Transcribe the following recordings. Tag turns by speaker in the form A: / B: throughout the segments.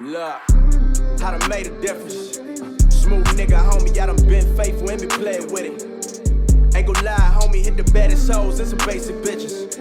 A: Look, I done made a difference. Smooth nigga, homie, I done been faithful and be playing with it. Ain't gon' lie, homie, hit the baddest hoes and some basic bitches.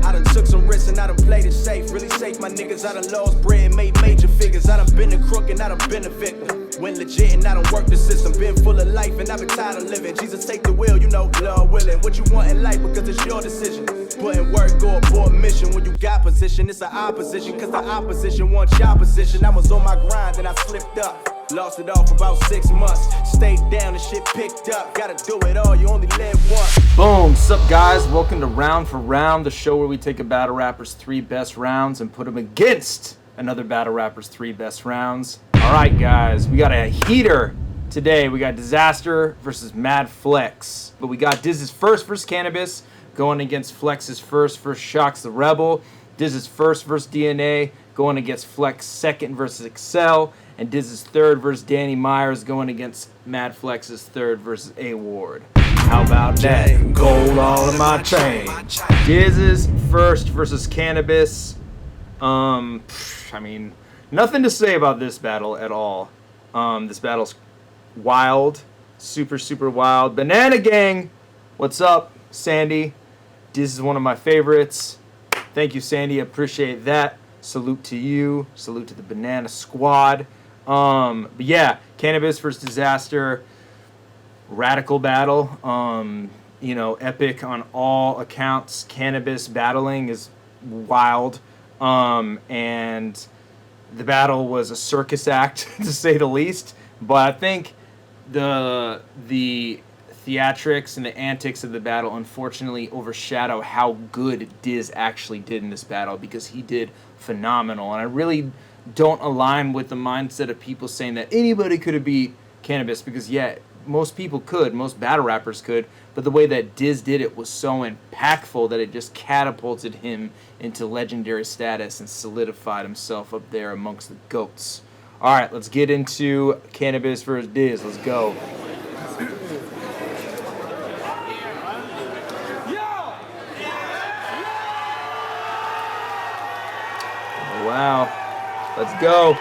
A: I done took some risks and I done played it safe. Really safe, my niggas, I done lost bread and made major figures. I done been a crook and I done been a victim. Went legit and I done worked the system. Been full of life and I been tired of living. Jesus, take the wheel, you know, Lord willing. What you want in life because it's your decision. Put in work, go abort mission. When you got position, it's an opposition. Cause the opposition wants your position. I was on my grind and I slipped up. Lost it all for about 6 months. Stayed down and shit picked up. Gotta do it all, you only live once.
B: Boom, sup guys, welcome to Round for Round, the show where we take a battle rapper's 3 best rounds and put them against another battle rapper's 3 best rounds. Alright guys, we got a heater today. We got DIZASTER versus MADFLEX. But we got Diz's first versus Cannabis going against Flex's first Shocks the Rebel. Diz's first versus DNA going against Flex second versus Excel. And Diz's third versus Danny Myers going against MADFLEX's third versus A.WARD. How about that? Gold all in my chain. Diz's first versus Cannabis. I mean, nothing to say about this battle at all. This battle's wild. Super wild. Banana Gang, what's up, Sandy? Diz is one of my favorites. Thank you, Sandy. I appreciate that. Salute to you. Salute to the Banana Squad. But yeah, Cannabis versus DIZASTER, radical battle. You know, epic on all accounts. Cannabis battling is wild. And the battle was a circus act, to say the least. But I think the theatrics and the antics of the battle unfortunately overshadow how good Diz actually did in this battle, because he did phenomenal. And I really don't align with the mindset of people saying that anybody could have beat Cannabis, because yeah, most people could, most battle rappers could, but the way that Diz did it was so impactful that it just catapulted him into legendary status and solidified himself up there amongst the GOATs. Alright, let's get into Cannabis versus Diz. Let's go. Oh, wow. Let's go.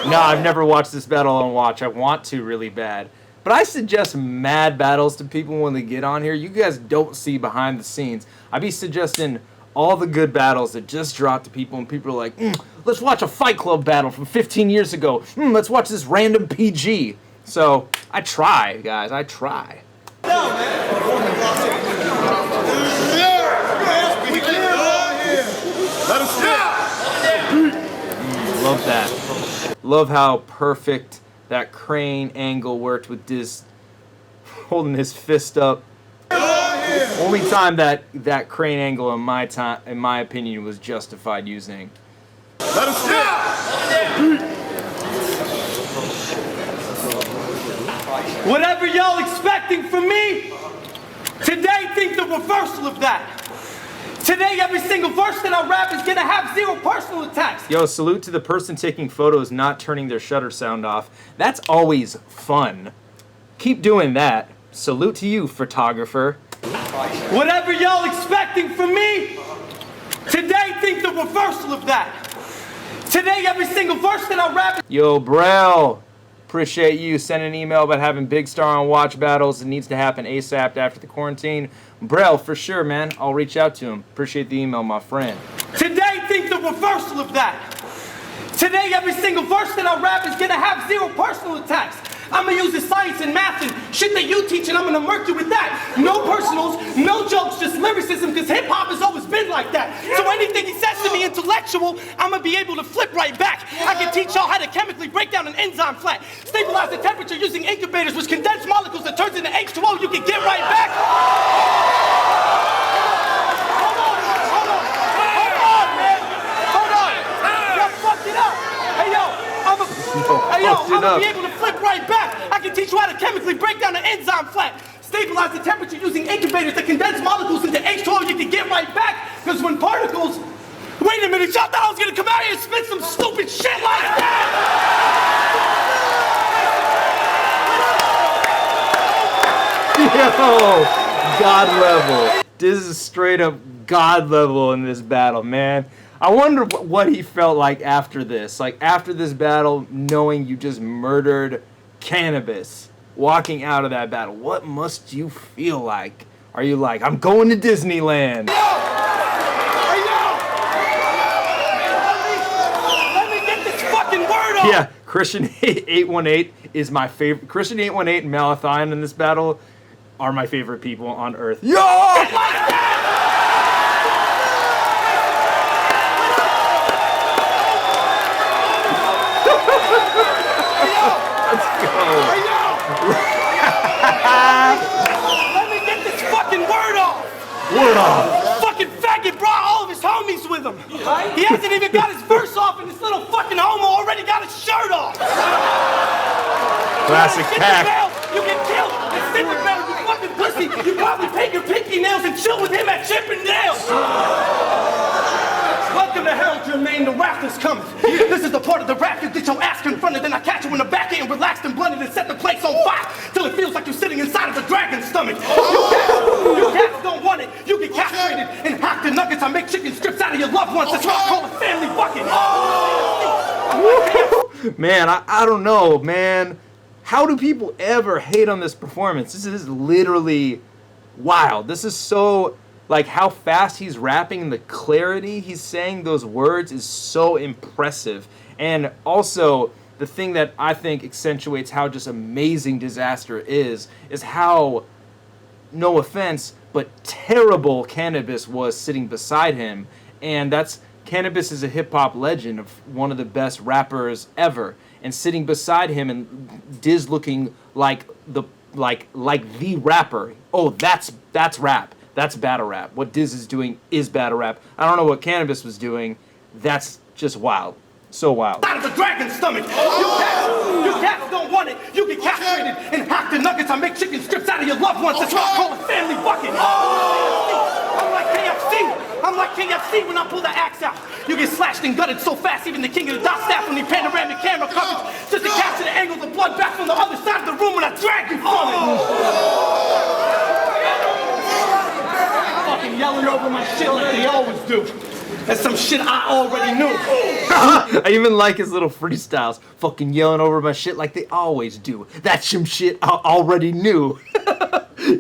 B: No, I've never watched this battle on Watch. I want to really bad. But I suggest mad battles to people when they get on here. You guys don't see behind the scenes. I be suggesting all the good battles that just drop to people, and people are like, let's watch a Fight Club battle from 15 years ago. Let's watch this random PG. So I try, guys. I try. Love that. Love how perfect that crane angle worked with Diz holding his fist up. Only time that crane angle in my opinion was justified using.
C: Let us go.
D: Whatever y'all expecting from me, today think the reversal of that. Today, every single verse that I rap is gonna have 0 personal attacks.
B: Yo, salute to the person taking photos not turning their shutter sound off. That's always fun. Keep doing that. Salute to you, photographer.
D: Whatever y'all expecting from me, today think the reversal of that. Today, every single verse that I rap is...
B: Yo, Brel. Appreciate you. Send an email about having Big Star on Watch battles. It needs to happen ASAP after the quarantine. Brel, for sure, man. I'll reach out to him. Appreciate the email, my friend.
D: Today, think the reversal of that. Today, every single verse that I rap is gonna have 0 personal attacks. I'm gonna use the science and math and shit that you teach, and I'm gonna murk you with that. No personals, no jokes, just lyricism, because hip-hop has always been like that. So anything he says to me intellectual, I'm gonna be able to flip right back. I can teach y'all how to chemically break down an enzyme flat, stabilize the temperature using incubators, which condense molecules that turns into H2O. You can get right back. I'm gonna be able to flip right back. can teach you how to chemically break down an enzyme flat, stabilize the temperature using incubators that condense molecules into minute, y'all thought I was gonna come out here and spit some stupid shit like that?
B: Yo, God level. This is straight up God level in this battle, man. I wonder what he felt like after this. Like, after this battle, knowing you just murdered Cannabis, walking out of that battle. What must you feel like? Are you like, I'm going to Disneyland?
D: Let me get this fucking word off!
B: Yeah, Christian 818 is my favorite. Christian 818 and Malathion in this battle are my favorite people on Earth. Yo! Let's go.
D: Let me get this fucking word off!
B: Word off.
D: Fucking faggot brought all of his homies with him. He hasn't even got his verse off, and this little fucking homo already got his shirt off.
B: Classic pack.
D: You get killed. And Stephen Bell, you fucking pussy. You probably paint your pinky nails and chill with him at Chippendales. Welcome to hell, Jermaine. The wrath is coming. This is the part of the rap you get your ass confronted, then I catch you in the back end, relaxed and blunted, and set the place on fire till it feels like you're sitting inside of a dragon's stomach. You cats don't want it. You get castrated and hacked to nuggets. I make chicken strips out of your loved ones. That's why I call it family bucket.
B: Man, I don't know, man. How do people ever hate on this performance? This is literally wild. This is so, like, how fast he's rapping, the clarity he's saying those words is so impressive. And also, the thing that I think accentuates how just amazing Disaster is how, no offense, but terrible Cannabis was sitting beside him. And Cannabis is a hip-hop legend, of one of the best rappers ever. And sitting beside him and Diz looking like the rapper. Oh, that's rap. That's battle rap. What Diz is doing is battle rap. I don't know what Cannabis was doing. That's just wild. So wild.
D: Out of the dragon's stomach. You cats don't want it. You get castrated and hacked to nuggets. I make chicken strips out of your loved ones. That's why I call it family bucket. I'm like KFC when I pull the axe out. You get slashed and gutted so fast, even the king of the dot staff from the panoramic camera coverage, just to capture the angle of the blood back from the other side of the room when I drag you from it. Fucking yelling over my shit like they always do. That's some shit I already knew.
B: I even like his little freestyles. Fucking yelling over my shit like they always do. That's some shit I already knew.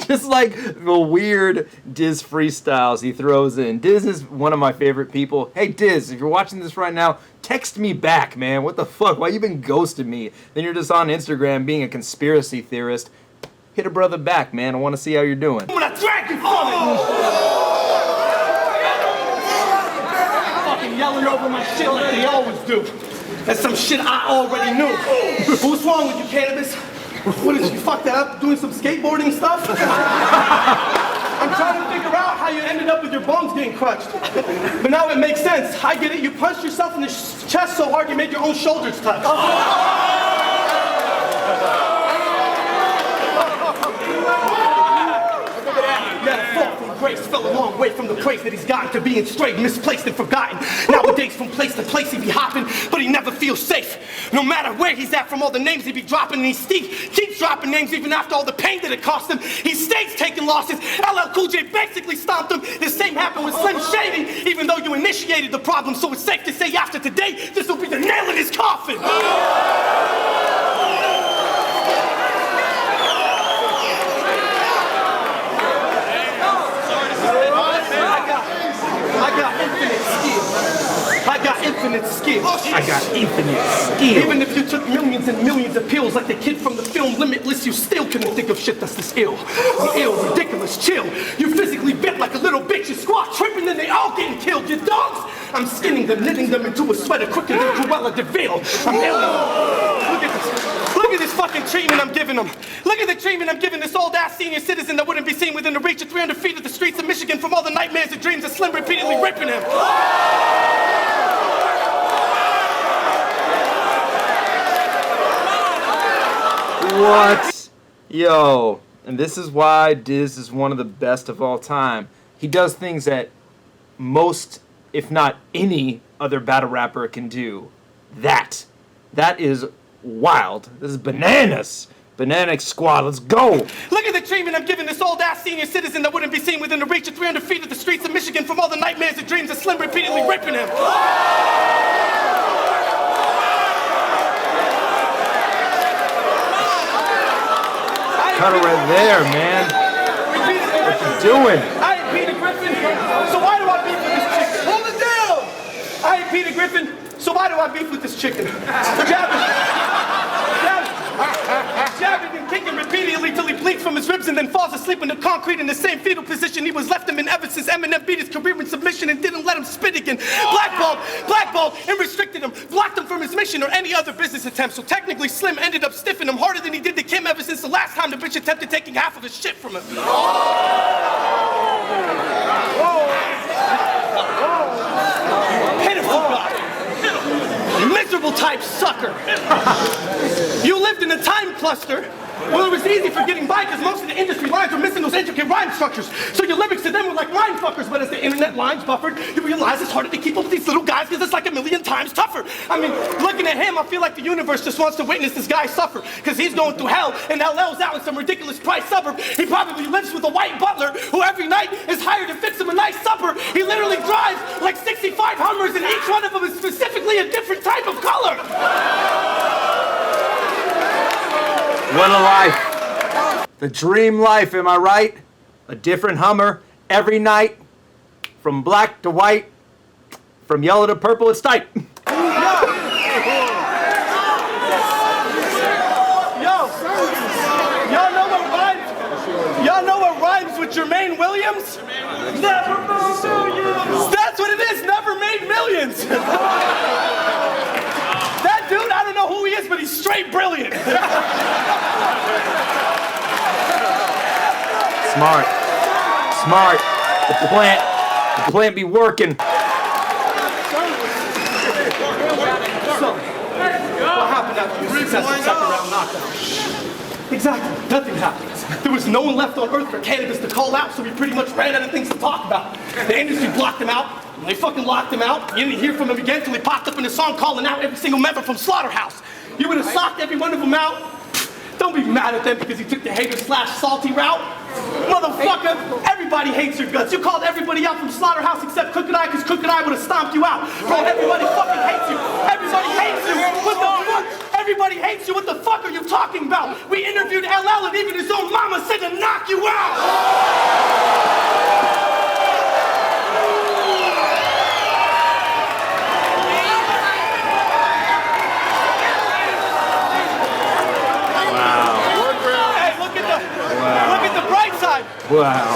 B: Just like the weird Diz freestyles he throws in. Diz is one of my favorite people. Hey Diz, if you're watching this right now, text me back, man. What the fuck? Why you been ghosting me? Then you're just on Instagram being a conspiracy theorist. Hit a brother back, man. I want to see how you're doing.
D: When I drag you from it. Fucking yelling over my shit like they always do. That's some shit I already knew. What's wrong with you, Cannabis? What did you fuck that up doing some skateboarding stuff? I'm trying to figure out how you ended up with your bones getting crushed. But now it makes sense. I get it. You punched yourself in the chest so hard you made your own shoulders touch. Grace fell a long way from the praise that he's gotten to being strayed, misplaced, and forgotten. Nowadays, from place to place, he be hopping, but he never feels safe. No matter where he's at, from all the names he be dropping, and he keeps dropping names even after all the pain that it cost him. He stays taking losses. LL Cool J basically stomped him. The same happened with Slim Shady, even though you initiated the problem. So it's safe to say after today, this will be the nail in his coffin. I got infinite skill. Even if you took millions and millions of pills like the kid from the film Limitless, you still couldn't think of shit that's this ill. I'm ill, ridiculous, chill. You physically bent like a little bitch. You squat tripping, then they all getting killed. Your dogs, I'm skinning them, knitting them into a sweater quicker than Cruella de Vil. I'm alien. Look at this. Look at this fucking treatment I'm giving them. Look at the treatment I'm giving this old-ass senior citizen that wouldn't be seen within the reach of 300 feet of the streets of Michigan from all the nightmares and dreams of Slim repeatedly raping him.
B: What? Yo. And this is why Diz is one of the best of all time. He does things that most if not any other battle rapper can do that. That is wild. This is bananas. Banana Squad, let's go.
D: Look at the treatment I'm giving this old-ass senior citizen that wouldn't be seen within the reach of 300 feet of the streets of Michigan from all the nightmares and dreams of Slim repeatedly ripping him.
B: Cut it right there, man. What you doing?
D: I ain't Peter Griffin, so why do I beef with this chicken? Hold it down! I ain't Peter Griffin, so why do I beef with this chicken? Jabbing and kicking repeatedly till he bleeds from his ribs and then falls asleep in the concrete in the same fetal position he was left him in ever since Eminem beat his career in submission and didn't let him spit again. Blackballed and restricted him, blocked him from his mission or any other business attempt. So technically Slim ended up stiffing him harder than he did to Kim ever since the last time the bitch attempted taking half of his shit from him. Pitiful God. Miserable type sucker. You lived in a time cluster where it was easy for getting by because most of the industry lines were missing those intricate rhyme structures. So your lyrics to them were like mind fuckers, but as the internet lines buffered, you realize it's harder to keep up with these little guys because it's like a million times tougher. I mean, looking at him, I feel like the universe just wants to witness this guy suffer because he's going through hell and LL's out in some ridiculous price suburb. He probably lives with a white butler who every night is hired to fix him a nice supper. He literally drives like 65 Hummers and each one of them is specifically a different type of color.
B: What a life. The dream life, am I right? A different Hummer every night. From black to white. From yellow to purple, it's tight.
D: Y'all know what rhymes with Jermaine Williams? Never made millions. That's what it is, never made millions. That dude, I don't know who he is, but he's straight brilliant.
B: Smart. The plant be working.
D: So, what happened after your successful second round knockout? Exactly, nothing happened. There was no one left on earth for cannabis to call out, so we pretty much ran out of things to talk about. The industry blocked him out. They fucking locked him out. You didn't hear from him again until he popped up in a song calling out every single member from Slaughterhouse. You would have socked every one of them out. Don't be mad at them because he took the hater/salty route. Motherfucker, everybody hates your guts. You called everybody out from Slaughterhouse except Crooked Eye because Crooked Eye would have stomped you out. Bro, everybody fucking hates you. Everybody hates you. What the fuck? Everybody hates you. What the fuck are you talking about? We interviewed LL and even his own mama said to knock you out.
B: Wow.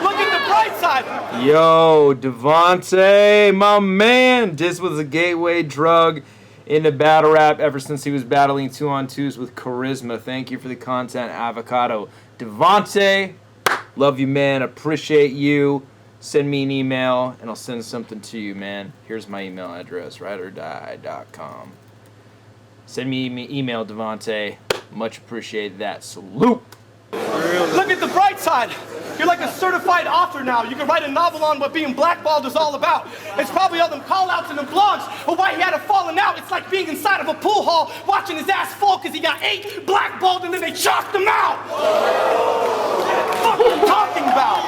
D: Look at the bright side.
B: Yo, Devontae, my man. This was a gateway drug into battle rap ever since he was battling 2-on-2s with Charisma. Thank you for the content, Avocado. Devontae, love you, man. Appreciate you. Send me an email, and I'll send something to you, man. Here's my email address, rydordie.com. Send me an email, Devontae. Much appreciate that. Salute.
D: Look at the bright side. You're like a certified author now. You can write a novel on what being blackballed is all about. It's probably all them call-outs and them blogs or why he had a falling out. It's like being inside of a pool hall watching his ass fall because he got 8 blackballed and then they chalked him out. What the fuck are you talking about?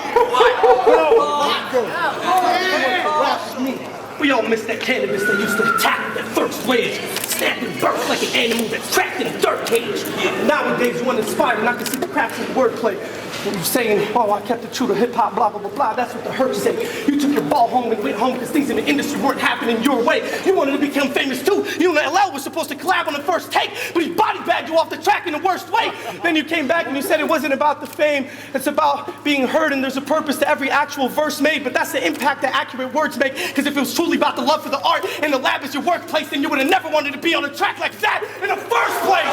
D: We all miss that cannabis that used to attack that first wave. Snap and burst like an animal that's trapped in a dirt cage. Nowadays, one inspired and I can see the cracks in the wordplay. When you're saying, oh, I kept it true to hip-hop, blah, blah, blah, blah, that's what the hurt say. You took your ball home and went home because things in the industry weren't happening your way. You wanted to become famous too. You know, LL was supposed to collab on the first take, but he body bagged you off the track in the worst way. Then you came back and you said it wasn't about the fame, it's about being heard and there's a purpose to every actual verse made, but that's the impact that accurate words make, because if it was truly about the love for the art and the lab is your workplace, then you would have never wanted to be on a track like that in the first place.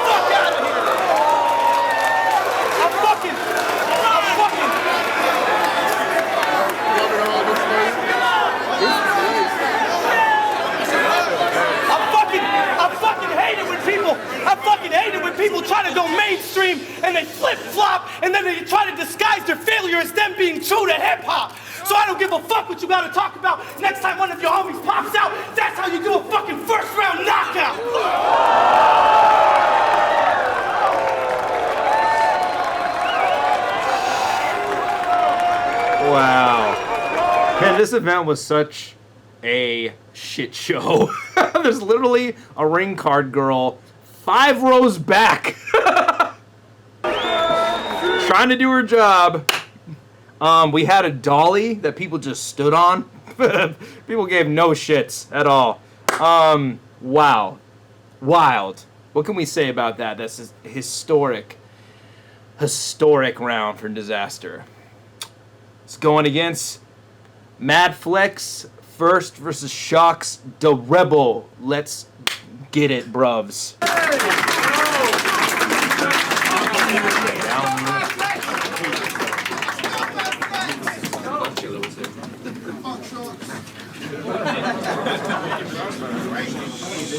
D: Fuck out of here. I fucking hate it when people try to go mainstream and they flip-flop and then they try to disguise their failure as them being true to hip-hop. So I don't give a fuck what you gotta talk about. Next time one of your homies pops out, that's how you do a fucking first-round knockout.
B: Wow. Man, this event was such a shit show. There's literally a ring card girl 5 rows back trying to do her job. We had a dolly that people just stood on. People gave no shits at all. Wow. Wild. What can we say about that? That's a historic round for Disaster. It's going against MADFLEX first versus Shocks the Rebel. Let's get it, bruvs.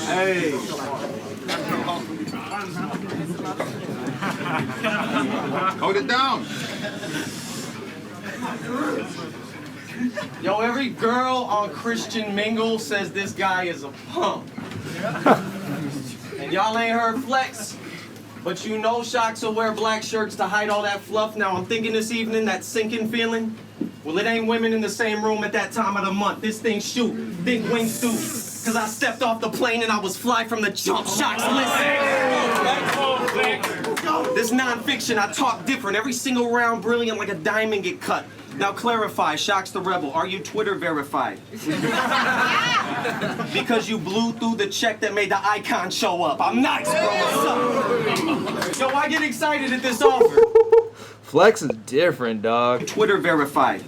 C: Hey. Hold it down.
D: Yo, every girl on Christian Mingle says this guy is a punk. And y'all ain't heard Flex, but you know Shocks will wear black shirts to hide all that fluff. Now I'm thinking this evening, that sinking feeling, well, it ain't women in the same room at that time of the month. This thing shoot, think wingsuit. Cause I stepped off the plane and I was fly from the jump. Shocks, listen. This non-fiction, I talk different. Every single round brilliant like a diamond get cut. Now clarify, Shocks the Rebel, are you Twitter verified? Because you blew through the check that made the icon show up. I'm nice, bro, what's up? Yo, I get excited at this offer.
B: Flex is different, dog.
D: Twitter verified.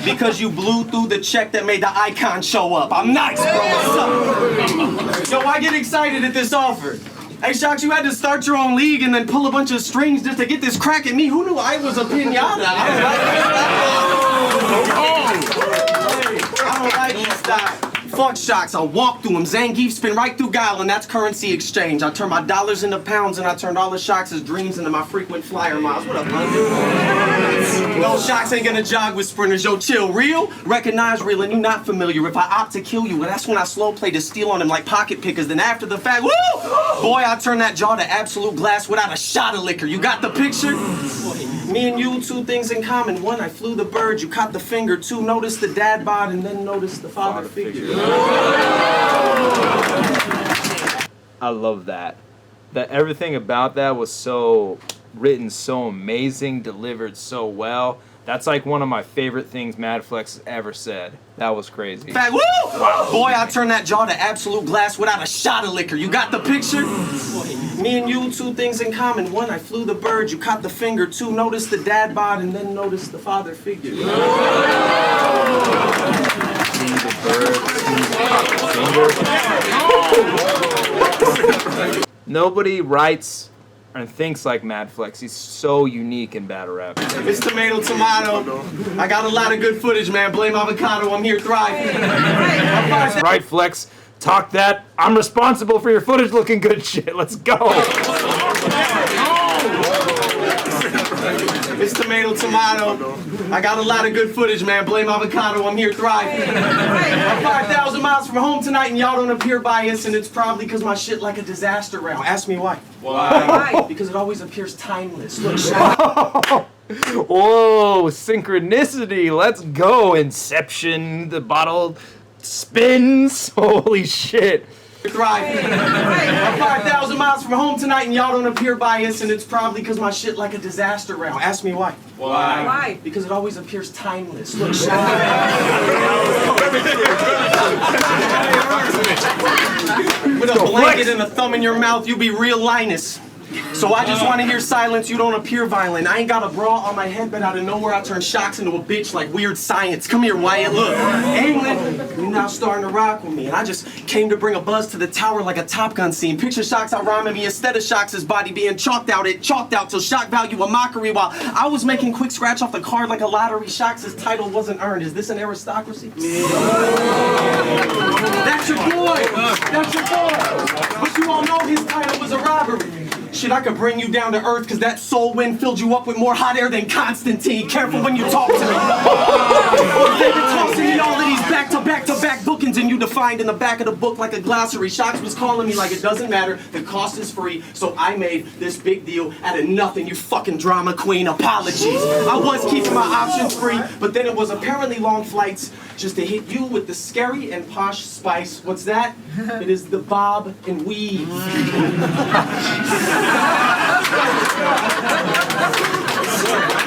D: Because you blew through the check that made the icon show up. I'm nice, bro, what's up? Yo, I get excited at this offer. Hey, Shocks, you had to start your own league and then pull a bunch of strings just to get this crack at me. Who knew I was a pinata? I don't like this style. Fuck Shocks, I'll walk through them. Zangief spin right through Guile, and that's currency exchange. I turn my dollars into pounds, and I turned all of Shocks' dreams into my frequent flyer miles. What up, London? No, Shocks ain't gonna jog with sprinters. Yo, chill. Real? Recognize real, and you not familiar. If I opt to kill you, well, that's when I slow play to steal on him like pocket pickers. Then after the fact, woo! Boy, I turn that jaw to absolute glass without a shot of liquor. You got the picture? Me and you, 2 things in common. 1, I flew the bird, you caught the finger. 2, notice the dad bod, and then notice the father figure.
B: I love that. That everything about that was so written, so amazing, delivered so well. That's like one of my favorite things MADFLEX has ever said. That was crazy.
D: Fact, woo! Wow. Boy, I turned that jaw to absolute glass without a shot of liquor. You got the picture? Me and you, 2 things in common. 1, I flew the bird, you caught the finger. 2, notice the dad bod, and then notice the father figure. See
B: the bird, caught the finger. Nobody writes and thinks like MADFLEX. He's so unique in battle rap.
D: It's tomato. I got a lot of good footage, man. Blame Avocado, I'm here thriving.
B: Right, Flex. Talk that. I'm responsible for your footage looking good shit. Let's go.
D: It's tomato. I got a lot of good footage, man. Blame Avocado, I'm here thriving. I'm 5,000 miles from home tonight and y'all don't appear biased, and it's probably because my shit like a disaster round. Ask me why. Why? Because it always appears timeless. Look,
B: whoa, synchronicity. Let's go. Inception. The bottle spins. Holy shit.
D: Thriving. I'm 5,000 miles from home tonight and y'all don't appear biased, and it's probably because my shit like a disaster round. Ask me why. Why? Because it always appears timeless. Look, with a blanket and a thumb in your mouth, you be real Linus. So I just want to hear silence, you don't appear violent. I ain't got a bra on my head, but out of nowhere I turn Shocks into a bitch like weird science. Come here, Wyatt, look. England, you're now starting to rock with me. And I just came to bring a buzz to the tower like a Top Gun scene. Picture Shocks out rhyming me instead of Shocks' body being chalked out till shock value a mockery while I was making quick scratch off the card like a lottery. Shocks' title wasn't earned. Is this an aristocracy? That's your boy. That's your boy. But you all know his title was a robbery. Shit, I could bring you down to earth because that soul wind filled you up with more hot air than Constantine. Careful when you talk to me. They've been tossing me all of these back-to-back-to-back bookings and you defined in the back of the book like a glossary. Shocks was calling me like it doesn't matter. The cost is free, so I made this big deal out of nothing, you fucking drama queen. Apologies. I was keeping my options free, but then it was apparently long flights just to hit you with the scary and posh spice. What's that? It is the bob and weave.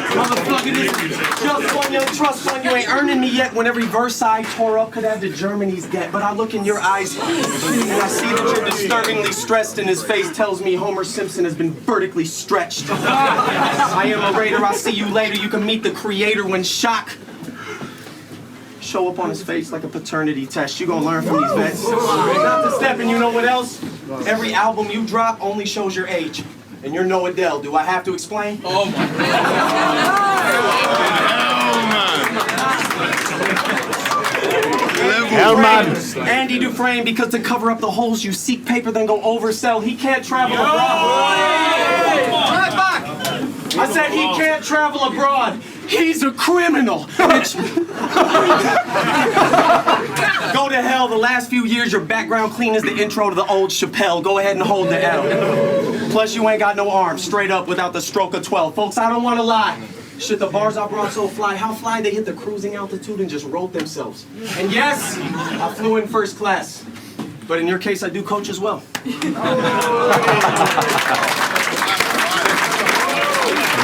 D: Motherfucker, this is just one young trust fund. You ain't earning me yet when every verse I tore up could add to Germany's debt. But I look in your eyes and I see that you're disturbingly stressed and his face tells me Homer Simpson has been vertically stretched. I am a raider, I'll see you later. You can meet the creator when shock show up on his face like a paternity test. You gonna learn from these vets. Not to step in, you know what else? Every album you drop only shows your age. And you're no Adele. Do I have to explain? Oh my God. Andy Dufresne, because to cover up the holes you seek paper, then go oversell. He can't travel abroad. I said he can't travel abroad. He's a criminal. Go to hell. The last few years, your background clean as the intro to the old Chappelle. Go ahead and hold the L. Plus, you ain't got no arms, straight up without the stroke of 12. Folks, I don't want to lie. Shit, the bars I brought so fly. How fly they hit the cruising altitude and just wrote themselves. And yes, I flew in first class. But in your case, I do coach as well.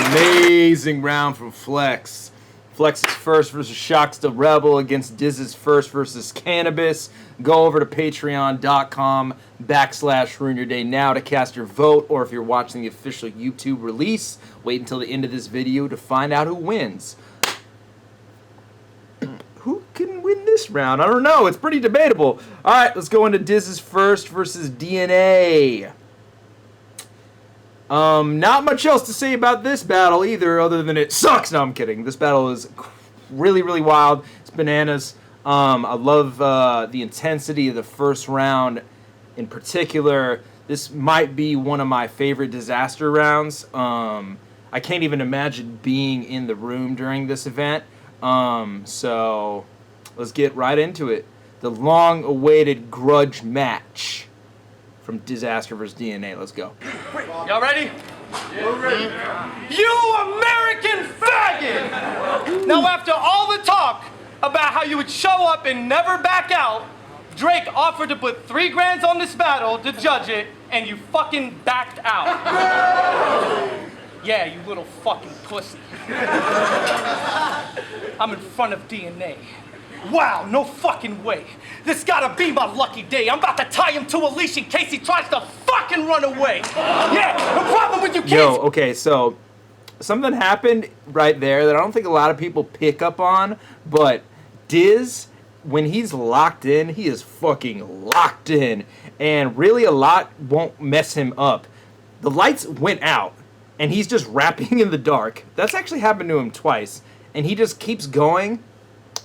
B: Amazing round from Flex. Flex's first versus Shocks the Rebel against Diz's first versus Cannabis. Go over to patreon.com/Ruin Your Day now to cast your vote, or if you're watching the official YouTube release, wait until the end of this video to find out who wins. Who can win this round? I don't know. It's pretty debatable. All right, let's go into Diz's first versus DNA. Not much else to say about this battle either, other than it sucks. No, I'm kidding. This battle is really, really wild. It's bananas. I love the intensity of the first round in particular. This might be one of my favorite disaster rounds. I can't even imagine being in the room during this event. So let's get right into it. The long-awaited grudge match from Disaster vs. DNA. Let's go.
D: Y'all ready? We're ready. You American faggot! Now, after all the talk about how you would show up and never back out, Drake offered to put $3 grand on this battle to judge it, and you fucking backed out. Yeah, you little fucking pussy. I'm in front of DNA. Wow, no fucking way. This gotta be my lucky day. I'm about to tie him to a leash in case he tries to fucking run away. Yeah, no problem with you kids.
B: Yo, okay, so something happened right there that I don't think a lot of people pick up on, but Diz, when he's locked in, he is fucking locked in. And really a lot won't mess him up. The lights went out, and he's just rapping in the dark. That's actually happened to him twice. And he just keeps going.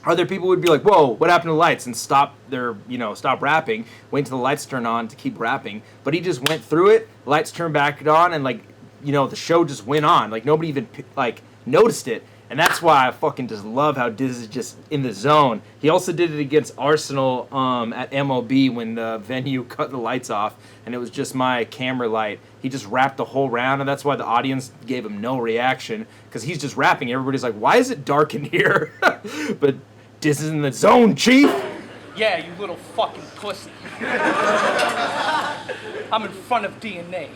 B: Other people would be like, whoa, what happened to the lights? And stop rapping, wait until the lights turn on to keep rapping. But he just went through it, lights turned back on, and the show just went on. Like, nobody even noticed it. And that's why I fucking just love how Diz is just in the zone. He also did it against Arsenal at MOB when the venue cut the lights off, and it was just my camera light. He just rapped the whole round, and that's why the audience gave him no reaction, because he's just rapping. Everybody's like, why is it dark in here? But Diz is in the zone, chief.
D: Yeah, you little fucking pussy. I'm in front of DNA.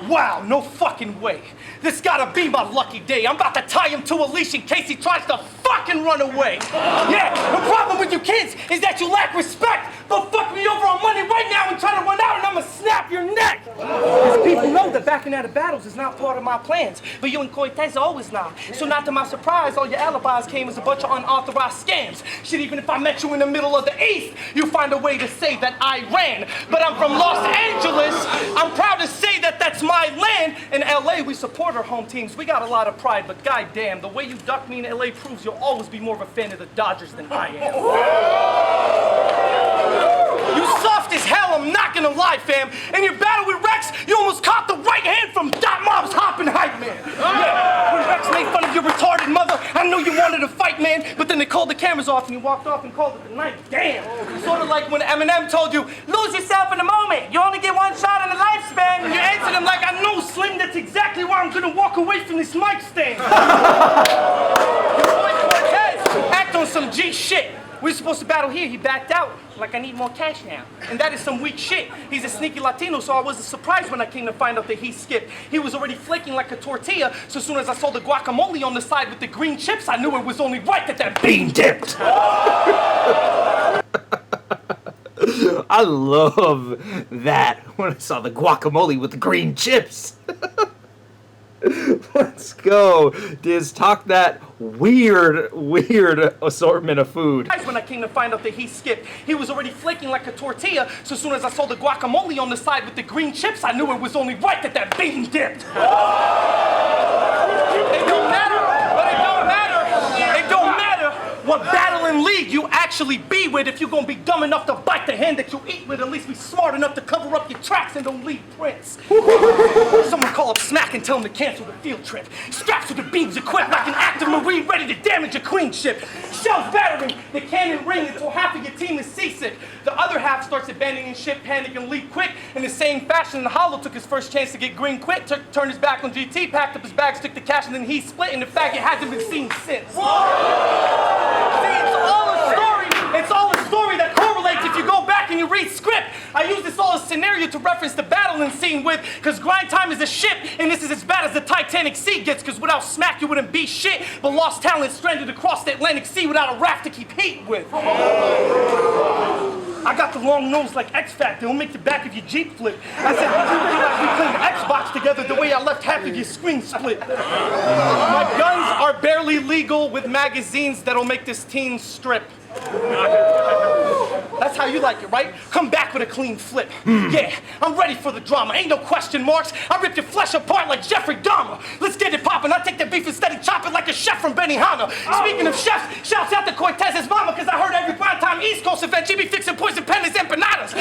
D: Wow, no fucking way. This gotta be my lucky day. I'm about to tie him to a leash in case he tries to fucking run away. Yeah, the problem with you kids is that you lack respect. They'll fuck me over on money right now and try to run out, and I'm gonna snap your neck. Because people know that backing out of battles is not part of my plans, but you and Cortez always not. So not to my surprise, all your alibis came as a bunch of unauthorized scams. Shit, even if I met you in the middle of the East, you find a way to say that I ran. But I'm from Los Angeles. I'm proud to say that that's my land. In LA, we support our home teams. We got a lot of pride, but goddamn, the way you duck me in LA proves you'll always be more of a fan of the Dodgers than I am. You soft as hell, I'm not gonna lie, fam. In your battle with Rex, you almost caught the right hand from Dot Mob's hopping hype, man. Yeah, when Rex made fun of your retarded mother, I knew you wanted to fight, man, but then they called the cameras off and you walked off and called it the night. Damn. Sort of like when Eminem told you, lose yourself in the moment. You only get one shot in a lifespan. And you answered him like, I know, Slim, that's exactly why I'm gonna walk away from this mic stand. Act on some G shit. We were supposed to battle here. He backed out. Like, I need more cash now. And that is some weak shit. He's a sneaky Latino, so I wasn't surprised when I came to find out that he skipped. He was already flaking like a tortilla, so as soon as I saw the guacamole on the side with the green chips, I knew it was only right that that bean dipped.
B: I love that when I saw the guacamole with the green chips. Let's go, Diz. Talk that weird assortment of food.
D: When I came to find out that he skipped, he was already flaking like a tortilla, so as soon as I saw the guacamole on the side with the green chips, I knew it was only right that that bean dipped. It don't matter, but it don't matter. It don't matter what battle and league you actually be with if you're gonna be dumb enough to bite the hand that you eat with. At least be smart enough to cover up your tracks and don't leave prints. Someone call up Smack and tell him to cancel the field trip. Straps with the beams equipped like an active marine ready to damage a queen ship. Shells battering, the cannon ring until half of your team is seasick. The other half starts abandoning ship, panic, and leave quick. In the same fashion, the Hollow took his first chance to get green quick, turned his back on GT, packed up his bags, took the cash, and then he split, and the fact it hasn't been seen since. See, it's all a story that correlates if you go back and you read script. I use this all as scenario to reference the battling scene with, cause grind time is a ship, and this is as bad as the Titanic Sea gets, cause without Smack you wouldn't be shit, but lost talent stranded across the Atlantic Sea without a raft to keep heat with. I got the long nose like X Factor, it'll make the back of your Jeep flip. I said, would you be like we playing Xbox together the way I left half of your screen split? My guns are barely legal with magazines that'll make this teen strip. That's how you like it, right? Come back with a clean flip. Yeah, I'm ready for the drama. Ain't no question marks. I rip your flesh apart like Jeffrey Dahmer. Let's get it poppin'. I take that beef and steady chop it like a chef from Benihana. Speaking of chefs, shouts out to Cortez's mama, cause I heard every prime time East Coast event she be fixing poison pennies empanadas.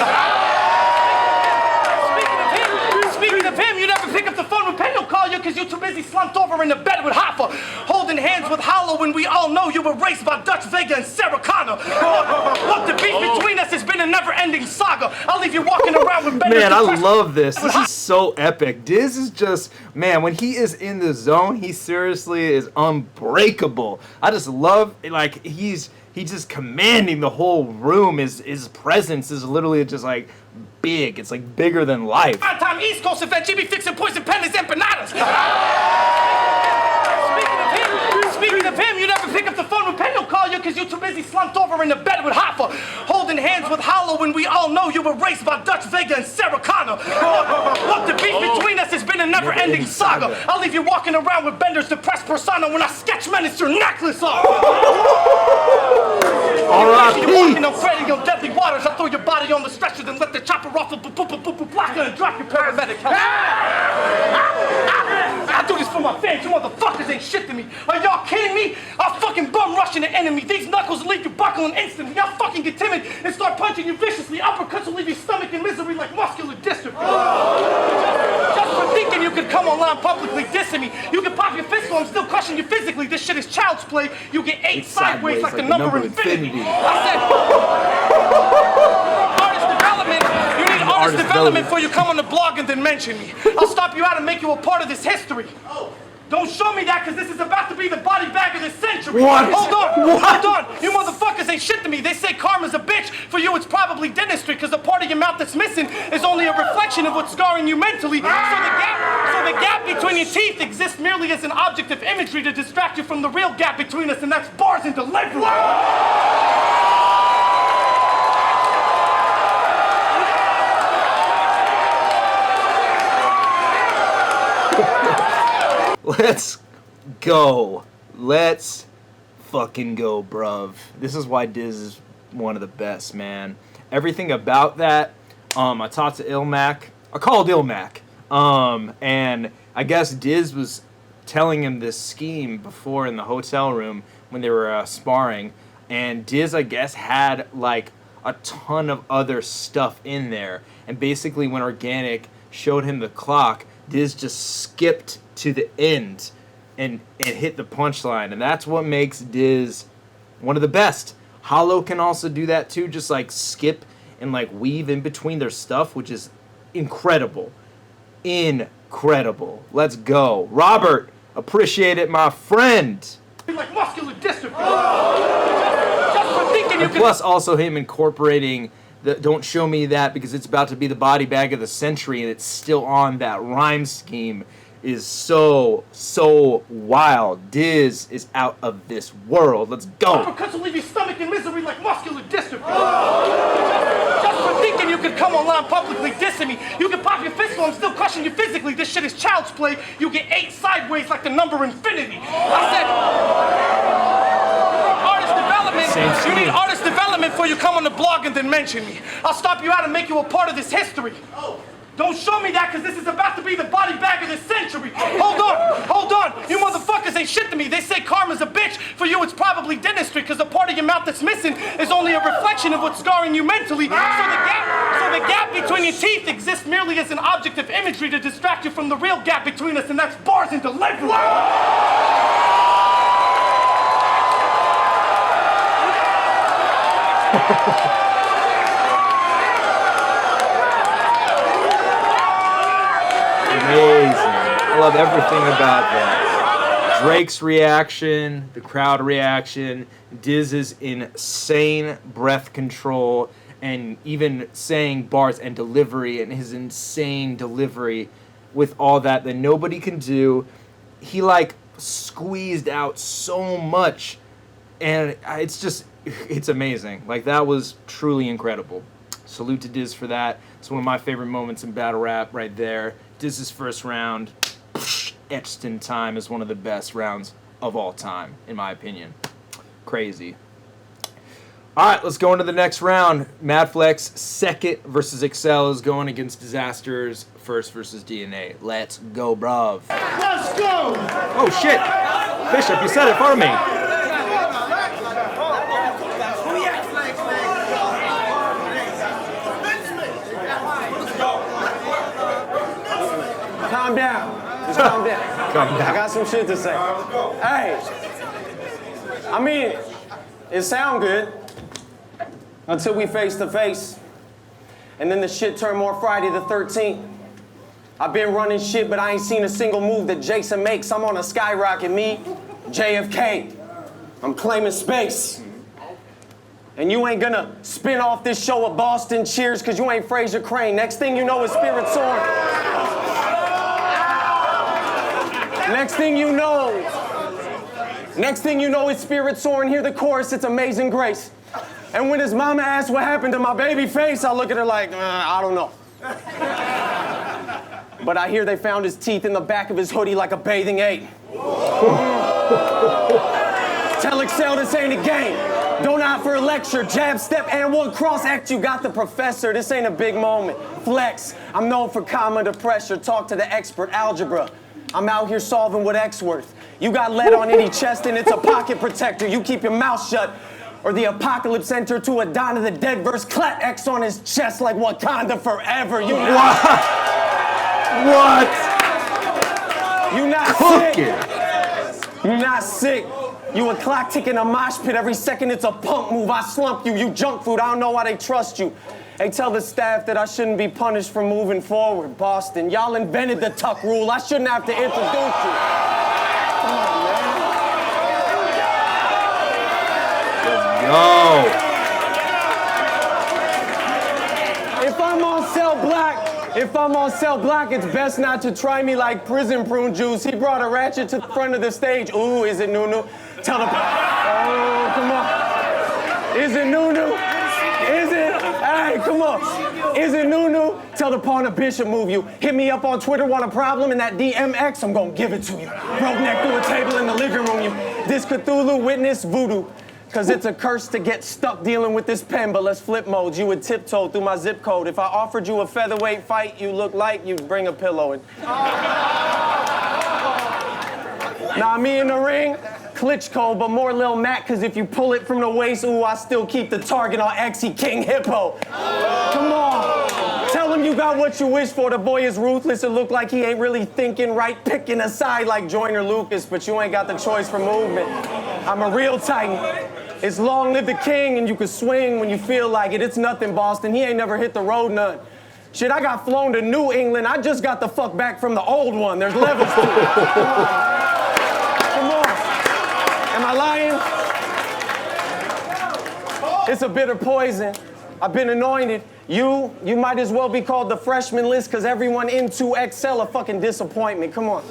D: Speaking of him, you never pick up the phone when Penn will call you cause you're too busy slumped over in the bed with Hoffa, holding hands with Hollow when we all know you were raised by Dutch Vega and Sarah Connor. Look, the beef between us has been a never-ending saga. I'll leave you walking around with better.
B: Man, I love this. This is so epic. Diz is just, man, when he is in the zone, he seriously is unbreakable. I just love, like, he's just commanding the whole room. His presence is literally just like big. It's like bigger than life.
D: Prime time East Coast event, she be fixing poison pennies empanadas. Speaking of him, you never pick up the phone when Penn will call you cause you're too busy slumped over in the bed with Hoffa, holding hands with Hollow when we all know you were raised by Dutch Vega and Sarah Connor. Look, the beef between us has been a never-ending saga. I'll leave you walking around with Bender's depressed persona when I sketch menace your necklace off.
B: R.I.P.
D: You're walking on Freddy on deadly waters. I'll throw your body on the stretcher, then let the chopper ruffle, block and drop your paramedic. I do this for my fans. You motherfuckers ain't shit to me. Are y'all kidding me? I'll fucking bum rush an enemy. These knuckles will leave you buckling instantly. I'll fucking get timid and start punching you viciously. Uppercuts will leave your stomach in misery like muscular dystrophy. Just for thinking you could come online publicly dissing me. You can pop your fist while I'm still crushing you physically. This shit is child's play. You get eight sideways like the number infinity. I said, artist development. You need artist development before you come on the blog and then mention me. I'll stop you out and make you a part of this history. Don't show me that, because this is about to be the body bag of the century.
B: What?
D: Hold on. You motherfuckers ain't shit to me. They say karma's a bitch. For you, it's probably dentistry, because the part of your mouth that's missing is only a reflection of what's scarring you mentally. So the gap between your teeth exists merely as an object of imagery to distract you from the real gap between us, and that's bars and delivery.
B: Let's go. Let's fucking go, bruv. This is why Diz is one of the best, man. Everything about that, I talked to Ilmac. I called Ilmac. And I guess Diz was telling him this scheme before in the hotel room when they were sparring. And Diz, I guess, had like a ton of other stuff in there. And basically when Organic showed him the clock, Diz just skipped to the end and hit the punchline. And that's what makes Diz one of the best. Hollow can also do that too, just like skip and like weave in between their stuff, which is incredible. Incredible. Let's go. Robert, appreciate it, my friend.
D: Like muscular dystrophy. Just for thinking you
B: And plus also him incorporating the Don't Show Me That because it's about to be the body bag of the century and it's still on that rhyme scheme is so wild. Diz is out of this world. Let's go.
D: Uppercuts will leave your stomach in misery like muscular dystrophy. Just for thinking you could come online publicly dissing me. You can pop your fist while I'm still crushing you physically. This shit is child's play. You get 8 sideways like the number infinity. I said, artist development. You need artist development before you come on the blog and then mention me. I'll stop you out and make you a part of this history. Don't show me that, because this is about to be the body bag of the century. Hold on. You motherfuckers ain't shit to me. They say karma's a bitch. For you, it's probably dentistry, because the part of your mouth that's missing is only a reflection of what's scarring you mentally. So the gap between your teeth exists merely as an object of imagery to distract you from the real gap between us, and that's bars and delivery.
B: Amazing. I love everything about that. Drake's reaction, the crowd reaction, Diz's insane breath control, and even saying bars and delivery and his insane delivery with all that nobody can do. He like squeezed out so much, and it's amazing. Like, that was truly incredible. Salute to Diz for that. It's one of my favorite moments in battle rap right there. Diz's first round, etched in time as one of the best rounds of all time, in my opinion. Crazy. All right, let's go into the next round. MADFLEX second versus Excel is going against Disasters first versus DNA. Let's go, bruv.
D: Let's go!
B: Oh, shit. Bishop, you said it for me.
E: Calm down. Just calm down.
B: Calm down.
E: I got some shit to say. Hey. I mean, it sound good until we face to face. And then the shit turned more Friday the 13th. I've been running shit, but I ain't seen a single move that Jason makes. I'm on a skyrocket, me, JFK. I'm claiming space. And you ain't gonna spin off this show of Boston Cheers because you ain't Fraser Crane. Next thing you know is Spirit Soaring. Next thing you know is Spirit Soaring. Hear the chorus, it's Amazing Grace. And when his mama asks what happened to my baby face, I look at her like, I don't know. But I hear they found his teeth in the back of his hoodie like a bathing ape. Tell Excel this ain't a game. Don't opt for a lecture. Jab, step, and one cross act. You got the professor. This ain't a big moment. Flex. I'm known for calming the pressure. Talk to the expert. Algebra. I'm out here solving what X worth. You got lead on any chest and it's a pocket protector. You keep your mouth shut. Or the apocalypse enter to a Dawn of the Dead verse. Clat X on his chest like Wakanda forever. You not.
B: What?
E: You not sick. You not sick. You a clock ticking a mosh pit. Every second it's a pump move. I slump you. You junk food. I don't know why they trust you. They tell the staff that I shouldn't be punished for moving forward. Boston, y'all invented the tuck rule. I shouldn't have to introduce you. Come on, man.
B: Let's go.
E: If I'm on cell block, it's best not to try me like prison prune juice. He brought a ratchet to the front of the stage. Ooh, is it Nunu? Tell the... Oh, come on. Is it Nunu? Is it? Hey, come on. Is it Nunu? Tell the pawn of Bishop move you. Hit me up on Twitter, want a problem in that DMX, I'm gonna give it to you. Broke neck through a table in the living room, you. This Cthulhu witness voodoo. Cause it's a curse to get stuck dealing with this pen, but let's flip modes. You would tiptoe through my zip code. If I offered you a featherweight fight, you look like you'd bring a pillow in. Now me in the ring, Klitschko, but more Lil Mac, cause if you pull it from the waist, ooh, I still keep the target on XE King Hippo. Come on. Tell him you got what you wish for. The boy is ruthless. It look like he ain't really thinking right, picking a side like Joyner Lucas, but you ain't got the choice for movement. I'm a real titan. It's long live the king, and you can swing when you feel like it. It's nothing, Boston. He ain't never hit the road none. Shit, I got flown to New England. I just got the fuck back from the old one. There's levels to it. Come on. Am I lying? It's a bitter poison. I've been anointed. You might as well be called the freshman list because everyone in 2XL a fucking disappointment. Come on.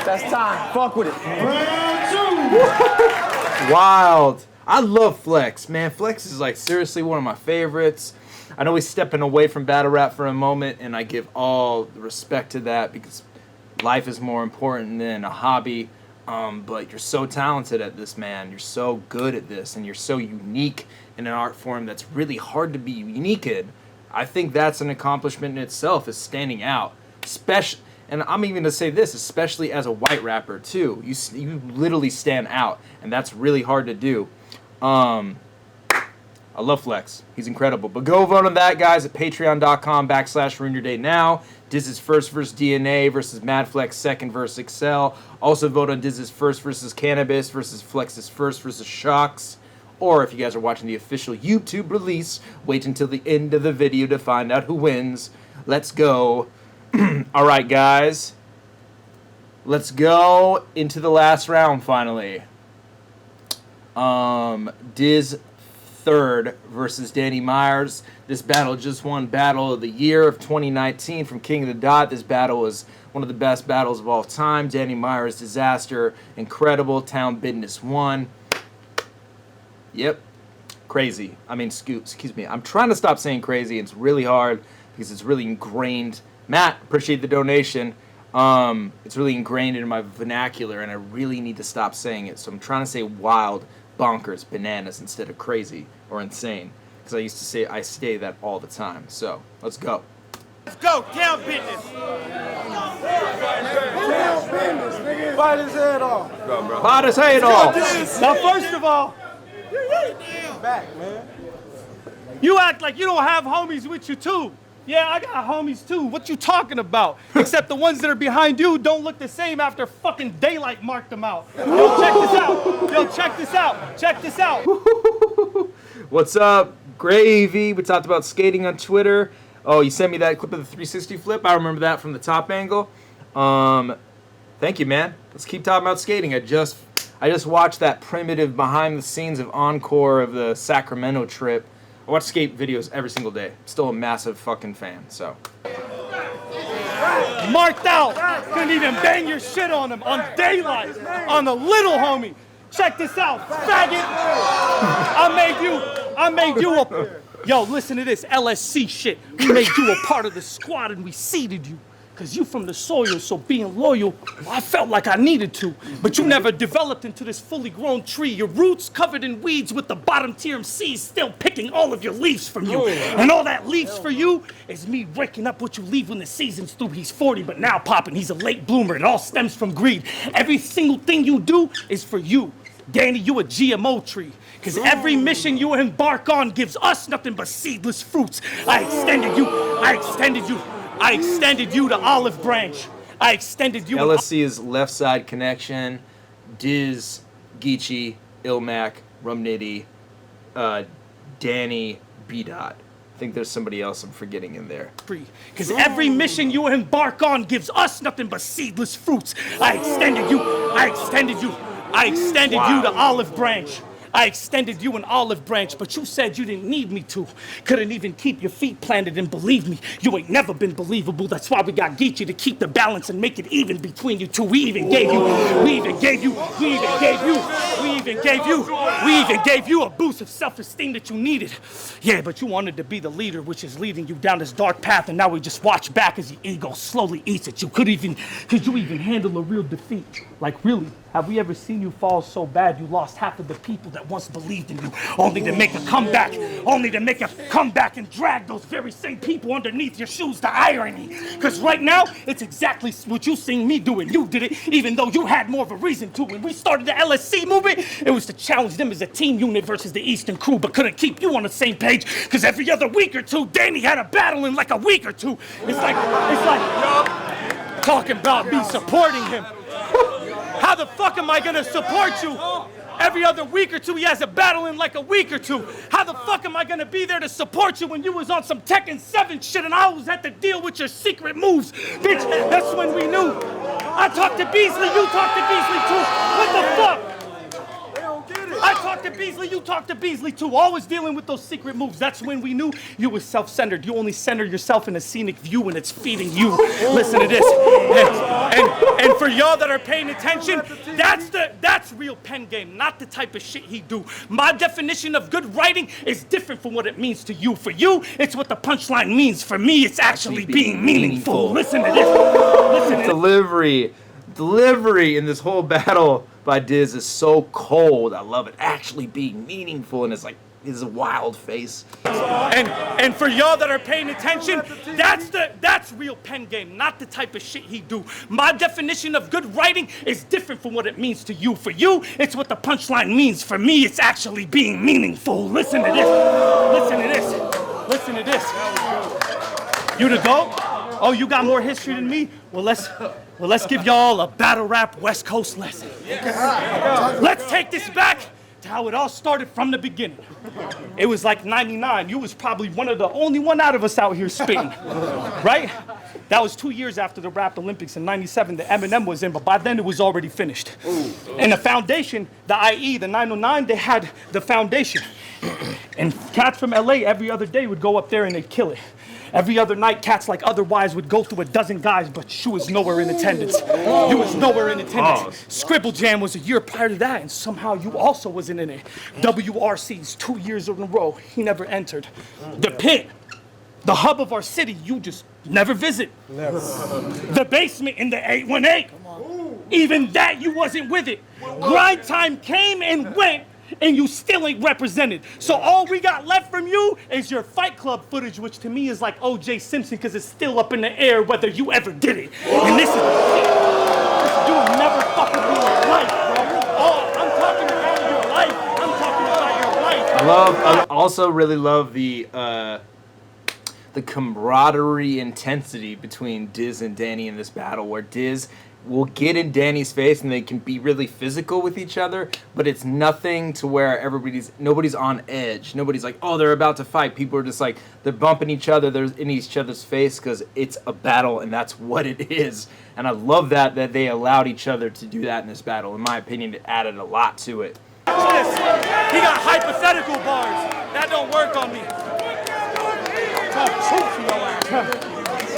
E: That's time. Fuck with it.
B: Wild. I love Flex, man. Flex is like seriously one of my favorites. I know he's stepping away from battle rap for a moment, and I give all the respect to that because life is more important than a hobby. But you're so talented at this, man. You're so good at this, and you're so unique in an art form that's really hard to be unique in. I think that's an accomplishment in itself, is standing out. And I'm even to say this, especially as a white rapper too. You literally stand out, and that's really hard to do. I love Flex. He's incredible. But go vote on that, guys, at patreon.com/ruinyourday now. Diz's first versus DNA versus MADFLEX second versus Excel. Also vote on Diz's first versus Cannabis versus Flex's first versus Shocks. Or if you guys are watching the official YouTube release, wait until the end of the video to find out who wins. Let's go. All right, guys. Let's go into the last round finally. Diz third versus Danny Myers. This battle just won Battle of the Year of 2019 from King of the Dot. This battle was one of the best battles of all time. Danny Myers, Disaster, incredible. Town Business won. Yep. Crazy. I mean, excuse me. I'm trying to stop saying crazy. It's really hard because it's really ingrained. Matt, appreciate the donation. It's really ingrained in my vernacular, and I really need to stop saying it. So I'm trying to say wild, bonkers, bananas instead of crazy or insane. Because I used to say that all the time. So let's go.
D: Let's go, town business.
F: Town business, nigga. Fight his head off.
B: Fight his head off.
D: Now, first of all,
F: Back, man.
D: you act like you don't have homies with you too. Yeah, I got homies too. What you talking about? Except the ones that are behind you don't look the same after fucking daylight marked them out. Yo, check this out. Yo, check this out. Check this out.
B: What's up, Gravy? We talked about skating on Twitter. Oh, you sent me that clip of the 360 flip. I remember that from the top angle. Thank you, man. Let's keep talking about skating. I just watched that primitive behind the scenes of encore of the Sacramento trip. I watch skate videos every single day. Still a massive fucking fan, so.
D: Marked out. Couldn't even bang your shit on him on daylight. On the little homie. Check this out, faggot. I made you a... Yo, listen to this LSC shit. We made you a part of the squad and we seeded you. Cause you from the soil, so being loyal, I felt like I needed to. But you never developed into this fully grown tree. Your roots covered in weeds with the bottom tier MCs still picking all of your leaves from you. And all that leaves for you is me raking up what you leave when the season's through. He's 40, but now popping, he's a late bloomer. It all stems from greed. Every single thing you do is for you. Danny, you a GMO tree. Cause every mission you embark on gives us nothing but seedless fruits. I extended you to olive branch. I extended you.
B: LSC is Left Side Connection, Diz, Geechee, Ilmac, Rumnitty, Danny, B-Dot. I think there's somebody else I'm forgetting in there.
D: Because every mission you embark on gives us nothing but seedless fruits. I extended you to olive branch. I extended you an olive branch, but you said you didn't need me to. Couldn't even keep your feet planted, and believe me, you ain't never been believable. That's why we got Geechee to keep the balance and make it even between you two. We even gave you we even gave you a boost of self-esteem that you needed. Yeah, but you wanted to be the leader, which is leading you down this dark path, and now we just watch back as the ego slowly eats at you. Could you even handle a real defeat? Like, really? Have we ever seen you fall so bad you lost half of the people that once believed in you, only to make a comeback and drag those very same people underneath your shoes? The irony. Because right now, it's exactly what you seen me doing. You did it, even though you had more of a reason to. When we started the LSC movement, it was to challenge them as a team unit versus the Eastern crew, but couldn't keep you on the same page, because every other week or two, Danny had a battle in like a week or two. It's like, talking about me supporting him. How the fuck am I gonna support you? Every other week or two, he has a battle in like a week or two. How the fuck am I gonna be there to support you when you was on some Tekken 7 shit and I was at to deal with your secret moves? Bitch, that's when we knew. I talked to Beasley, you talked to Beasley too. What the fuck? I talked to Beasley, you talked to Beasley too. Always dealing with those secret moves. That's when we knew you was self-centered. You only center yourself in a scenic view and it's feeding you. Listen to this. And for y'all that are paying attention, that's real pen game, not the type of shit he do. My definition of good writing is different from what it means to you. For you, it's what the punchline means. For me, it's actually being meaningful. Listen to this. Listen to this.
B: Delivery in this whole battle by Diz is so cold. I love it. Actually being meaningful, and it's like his wild face.
D: And for y'all that are paying attention, that's real pen game, not the type of shit he do. My definition of good writing is different from what it means to you. For you, it's what the punchline means. For me, it's actually being meaningful. Listen to this. Listen to this. Listen to this. You the GOAT? Oh, you got more history than me? Well, let's give y'all a battle rap West Coast lesson. Let's take this back to how it all started from the beginning. It was like 99. You was probably the only one out of us out here spitting, right? That was 2 years after the Rap Olympics in 97 that Eminem was in, but by then it was already finished. And the foundation, the IE, the 909, they had the foundation. And cats from LA every other day would go up there and they'd kill it. Every other night, cats like Otherwise would go through a dozen guys, but you was nowhere in attendance. You was nowhere in attendance. Scribble Jam was a year prior to that, and somehow you also wasn't in it. WRC's 2 years in a row, he never entered. The Pit, the hub of our city, you just never visit. Never. The basement in the 818, even that you wasn't with it. Grind Time came and went, and you still ain't represented. So all we got left from you is your Fight Club footage, which to me is like O.J. Simpson, because it's still up in the air whether you ever did it. And this you will never fucking be your life, bro. Oh, I'm talking about your life. I'm talking about your life.
B: I also really love the camaraderie intensity between Diz and Danny in this battle, where Diz will get in Danny's face and they can be really physical with each other, but it's nothing to where nobody's on edge. Nobody's like, oh, they're about to fight. People are just like, they're bumping each other, they're in each other's face because it's a battle and that's what it is. And I love that they allowed each other to do that in this battle. In my opinion, it added a lot to it.
D: He got hypothetical bars. That don't work on me.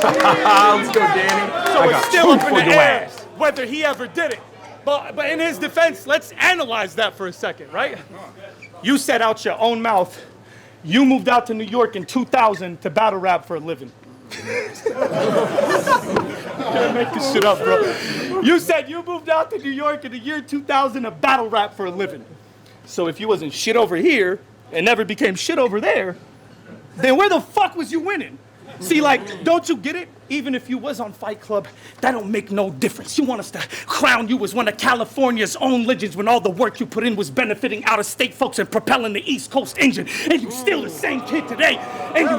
B: Let's go, Danny.
D: So it's still up in the air whether he ever did it. But in his defense, let's analyze that for a second, right? You said out your own mouth, you moved out to New York in 2000 to battle rap for a living. Can't make this shit up, bro. You said you moved out to New York in the year 2000 to battle rap for a living. So if you wasn't shit over here and never became shit over there, then where the fuck was you winning? See, like, don't you get it? Even if you was on Fight Club, that don't make no difference. You want us to crown you as one of California's own legends when all the work you put in was benefiting out-of-state folks and propelling the East Coast engine. And you still the same kid today. And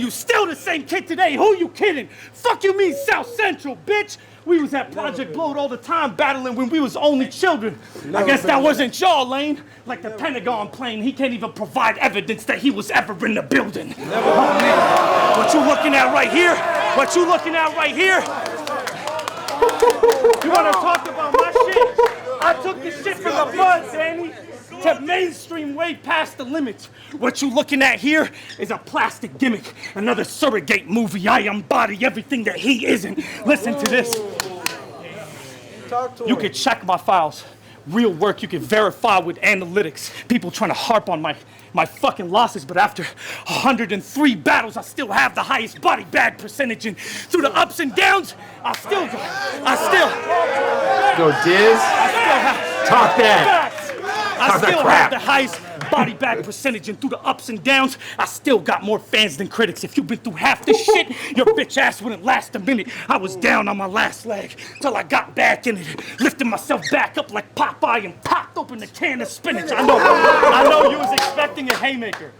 D: you still the same kid today. Who you kidding? Fuck you mean South Central, bitch? We was at Project Blowed all the time battling when we was only children. I guess that wasn't y'all, Lane. Like the Pentagon plane, he can't even provide evidence that he was ever in the building. What you looking at right here? What you looking at right here? You wanna talk about my shit? I took the shit from the bud, Danny, to mainstream way past the limits. What you looking at here is a plastic gimmick, another surrogate movie. I embody everything that he isn't. Listen to this. You could check my files. Real work you can verify with analytics. People trying to harp on my fucking losses, but after 103 battles, I still have the highest body bag percentage, and through the ups and downs, I still
B: Go, Diz. Talk that.
D: I still have the highest body bag percentage, and through the ups and downs, I still got more fans than critics. If you've been through half this shit, your bitch ass wouldn't last a minute. I was down on my last leg till I got back in it, lifted myself back up like Popeye and popped open the can of spinach. I know you was expecting a haymaker.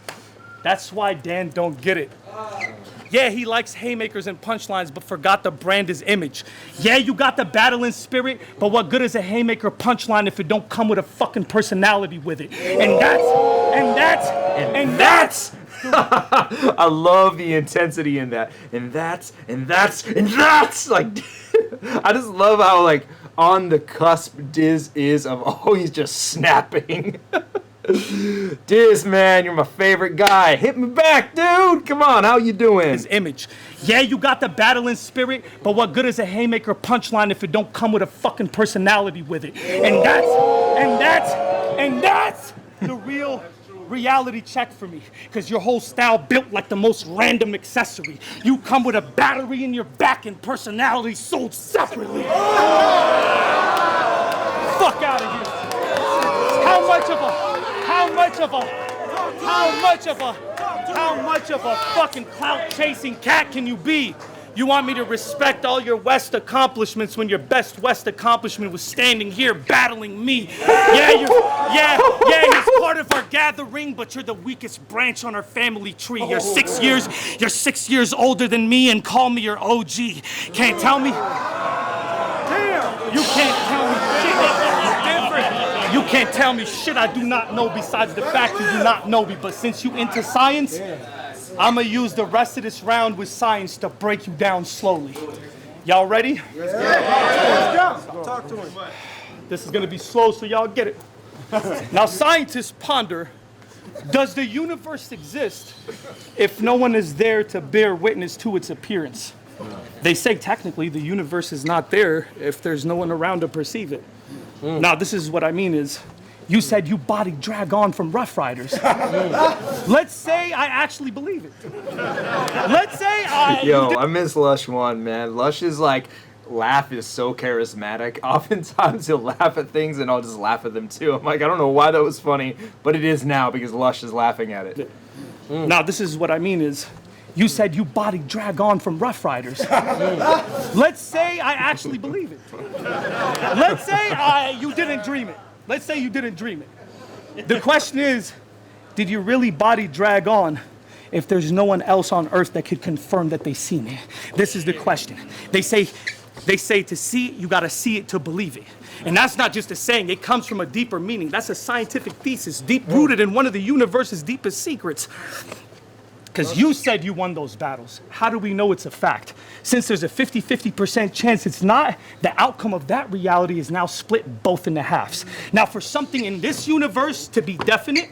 D: That's why Dan don't get it. Yeah, he likes haymakers and punchlines, but forgot to brand his image. Yeah, you got the battling spirit, but what good is a haymaker punchline if it don't come with a fucking personality with it? And that's
B: I love the intensity in that. And that's like, I just love how like on the cusp Diz is of always just snapping. Diz, man, you're my favorite guy. Hit me back, dude. Come on, how you doing?
D: His image. Yeah, you got the battling spirit, but what good is a haymaker punchline if it don't come with a fucking personality with it? And that's the real reality check for me, because your whole style built like the most random accessory. You come with a battery in your back and personality sold separately. Fuck out of here. How much of a fucking clout-chasing cat can you be? You want me to respect all your West accomplishments when your best West accomplishment was standing here battling me? Yeah, he's part of our gathering, but you're the weakest branch on our family tree. You're 6 years older than me and call me your OG. Can't tell me. Damn. You can't tell me shit. You can't tell me shit I do not know besides the fact you do not know me. But since you into science, I'ma use the rest of this round with science to break you down slowly. Y'all ready?
F: Let's go. Talk to him.
D: This is gonna be slow so y'all get it. Now scientists ponder, does the universe exist if no one is there to bear witness to its appearance? They say technically the universe is not there if there's no one around to perceive it. Now this is what I mean is, you said you bodied Drag On from Rough Riders. Let's say I actually believe it. Let's say
B: I miss Lush 1, man. Lush's like laugh is so charismatic. Oftentimes he'll laugh at things and I'll just laugh at them too. I'm like, I don't know why that was funny, but it is now because Lush is laughing at it.
D: Now this is what I mean is, you said you bodied Drag On from Rough Riders. Let's say I actually believe it. Let's say you didn't dream it. Let's say you didn't dream it. The question is, did you really body Drag On if there's no one else on earth that could confirm that they seen it? This is the question. They say to see it, you gotta see it to believe it. And that's not just a saying, it comes from a deeper meaning. That's a scientific thesis, deep rooted in one of the universe's deepest secrets. Because you said you won those battles. How do we know it's a fact? Since there's a 50-50% chance it's not, the outcome of that reality is now split both into halves. Now, for something in this universe to be definite,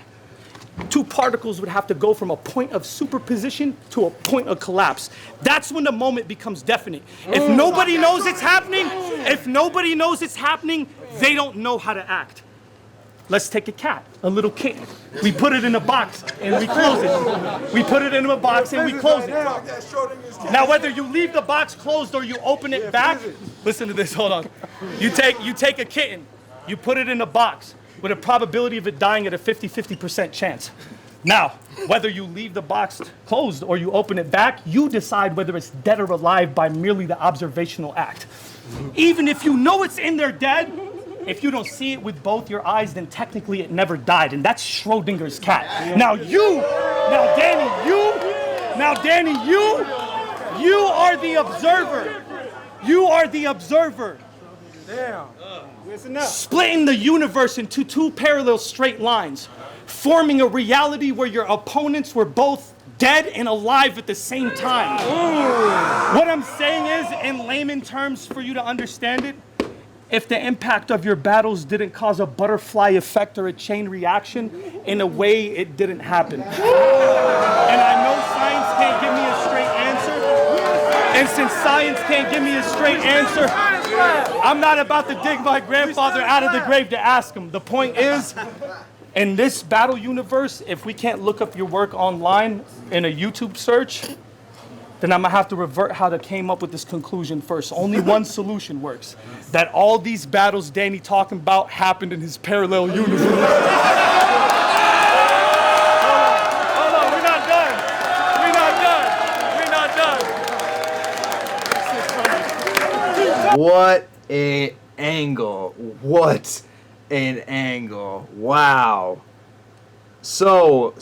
D: two particles would have to go from a point of superposition to a point of collapse. That's when the moment becomes definite. If nobody knows it's happening, they don't know how to act. Let's take a cat, a little kitten. We put it in a box and we close it. We put it in a box and we close it. Now, whether you leave the box closed or you open it back, listen to this, hold on. You take a kitten, you put it in a box with a probability of it dying at a 50-50% chance. Now, whether you leave the box closed or you open it back, you decide whether it's dead or alive by merely the observational act. Even if you know it's in there dead, if you don't see it with both your eyes, then technically it never died, and that's Schrodinger's cat. Now Danny, you are the observer. You are the observer.
F: Damn. Listen up.
D: Splitting the universe into two parallel straight lines, forming a reality where your opponents were both dead and alive at the same time. What I'm saying is, in layman terms for you to understand it, if the impact of your battles didn't cause a butterfly effect or a chain reaction, in a way it didn't happen. And I know science can't give me a straight answer. And since science can't give me a straight answer, I'm not about to dig my grandfather out of the grave to ask him. The point is, in this battle universe, if we can't look up your work online in a YouTube search, then I'm gonna have to revert how they came up with this conclusion first. Only one solution works. That all these battles Danny talking about happened in his parallel universe. Hold on, we're not done.
B: What an angle. What an angle. Wow. So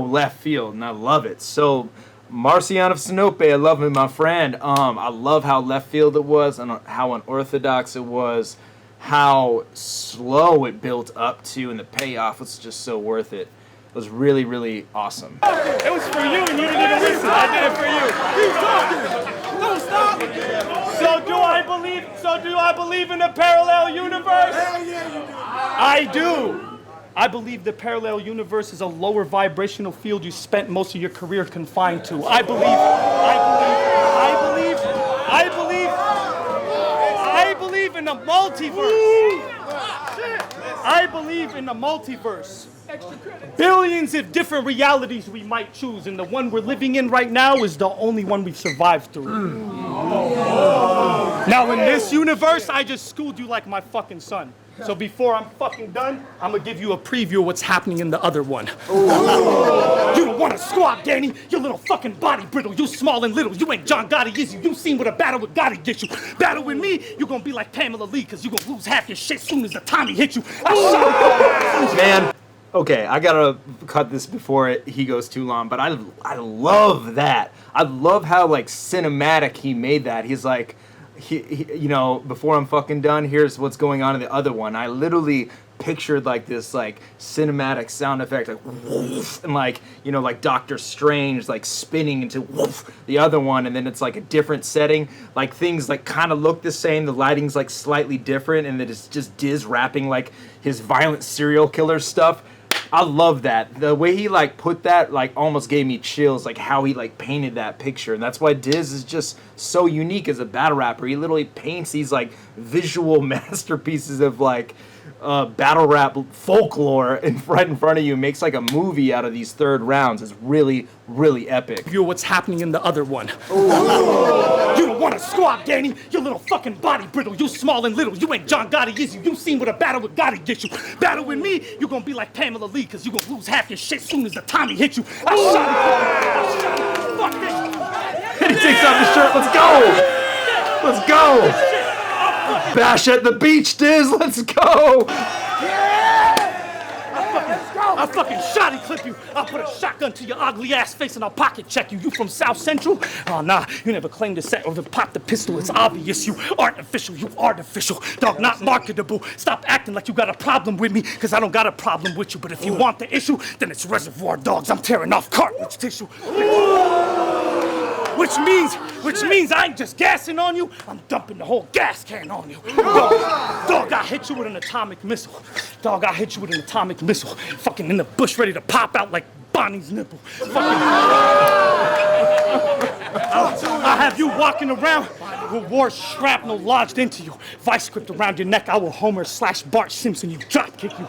B: left field, and I love it. So Marcion of Sinope, I love him, my friend. I love how left field it was and how unorthodox it was, how slow it built up to, and the payoff was just so worth it. It was really, really awesome.
D: It was for you and you didn't listen. I did it for you.
F: Keep talking. Don't stop.
D: So do I believe in a parallel universe?
F: Hell yeah, you do.
D: I do. I believe the parallel universe is a lower vibrational field you spent most of your career confined to. I believe in the multiverse. I believe in the multiverse. Billions of different realities we might choose, and the one we're living in right now is the only one we've survived through. Now in this universe, I just schooled you like my fucking son. So before I'm fucking done, I'm gonna give you a preview of what's happening in the other one. You don't wanna squat, Danny. You little fucking body brittle. You small and little. You ain't John Gotti, is you? You seen what a battle with Gotti gets you. Battle with me, you gonna be like Pamela Lee, cause you gonna lose half your shit soon as the Tommy hits you.
B: Man, okay, I gotta cut this before he goes too long, but I love that. I love how, like, cinematic he made that. He's like, you know, before I'm fucking done, here's what's going on in the other one. I literally pictured like this like cinematic sound effect, like woof, and like, you know, like Doctor Strange like spinning into woof, the other one, and then it's like a different setting, like things like kind of look the same, the lighting's like slightly different, and then it's just Diz rapping like his violent serial killer stuff. I love that. The way he like put that like almost gave me chills, like how he like painted that picture. And that's why Diz is just so unique as a battle rapper. He literally paints these like visual masterpieces of like battle rap folklore right in front of you, makes like a movie out of these third rounds. It's really, really epic.
D: View what's happening in the other one. You don't wanna squat, Danny. You little fucking body brittle. You small and little. You ain't John Gotti, is you? You seen what a battle with Gotti gets you. Battle with me, you gonna be like Pamela Lee, cause you gonna lose half your shit soon as the Tommy hits you. I shot it. Fuck this.
B: He takes off his shirt. Let's go. Let's go. Bash at the beach, Diz. Let's go.
D: I'll fucking shotty clip you. I'll put a shotgun to your ugly ass face and I'll pocket check you. You from South Central? Oh, nah. You never claimed to set or to pop the pistol. It's obvious you artificial. You artificial. Dog, not marketable. Stop acting like you got a problem with me, because I don't got a problem with you. But if you want the issue, then it's Reservoir Dogs. I'm tearing off cartilage tissue. Which means I ain't just gassing on you, I'm dumping the whole gas can on you. Dog, I hit you with an atomic missile. Dog, I hit you with an atomic missile. Fucking in the bush ready to pop out like Bonnie's nipple. I have you walking around with war shrapnel lodged into you. Vice grip around your neck, I will Homer/Bart Simpson you, drop kick you.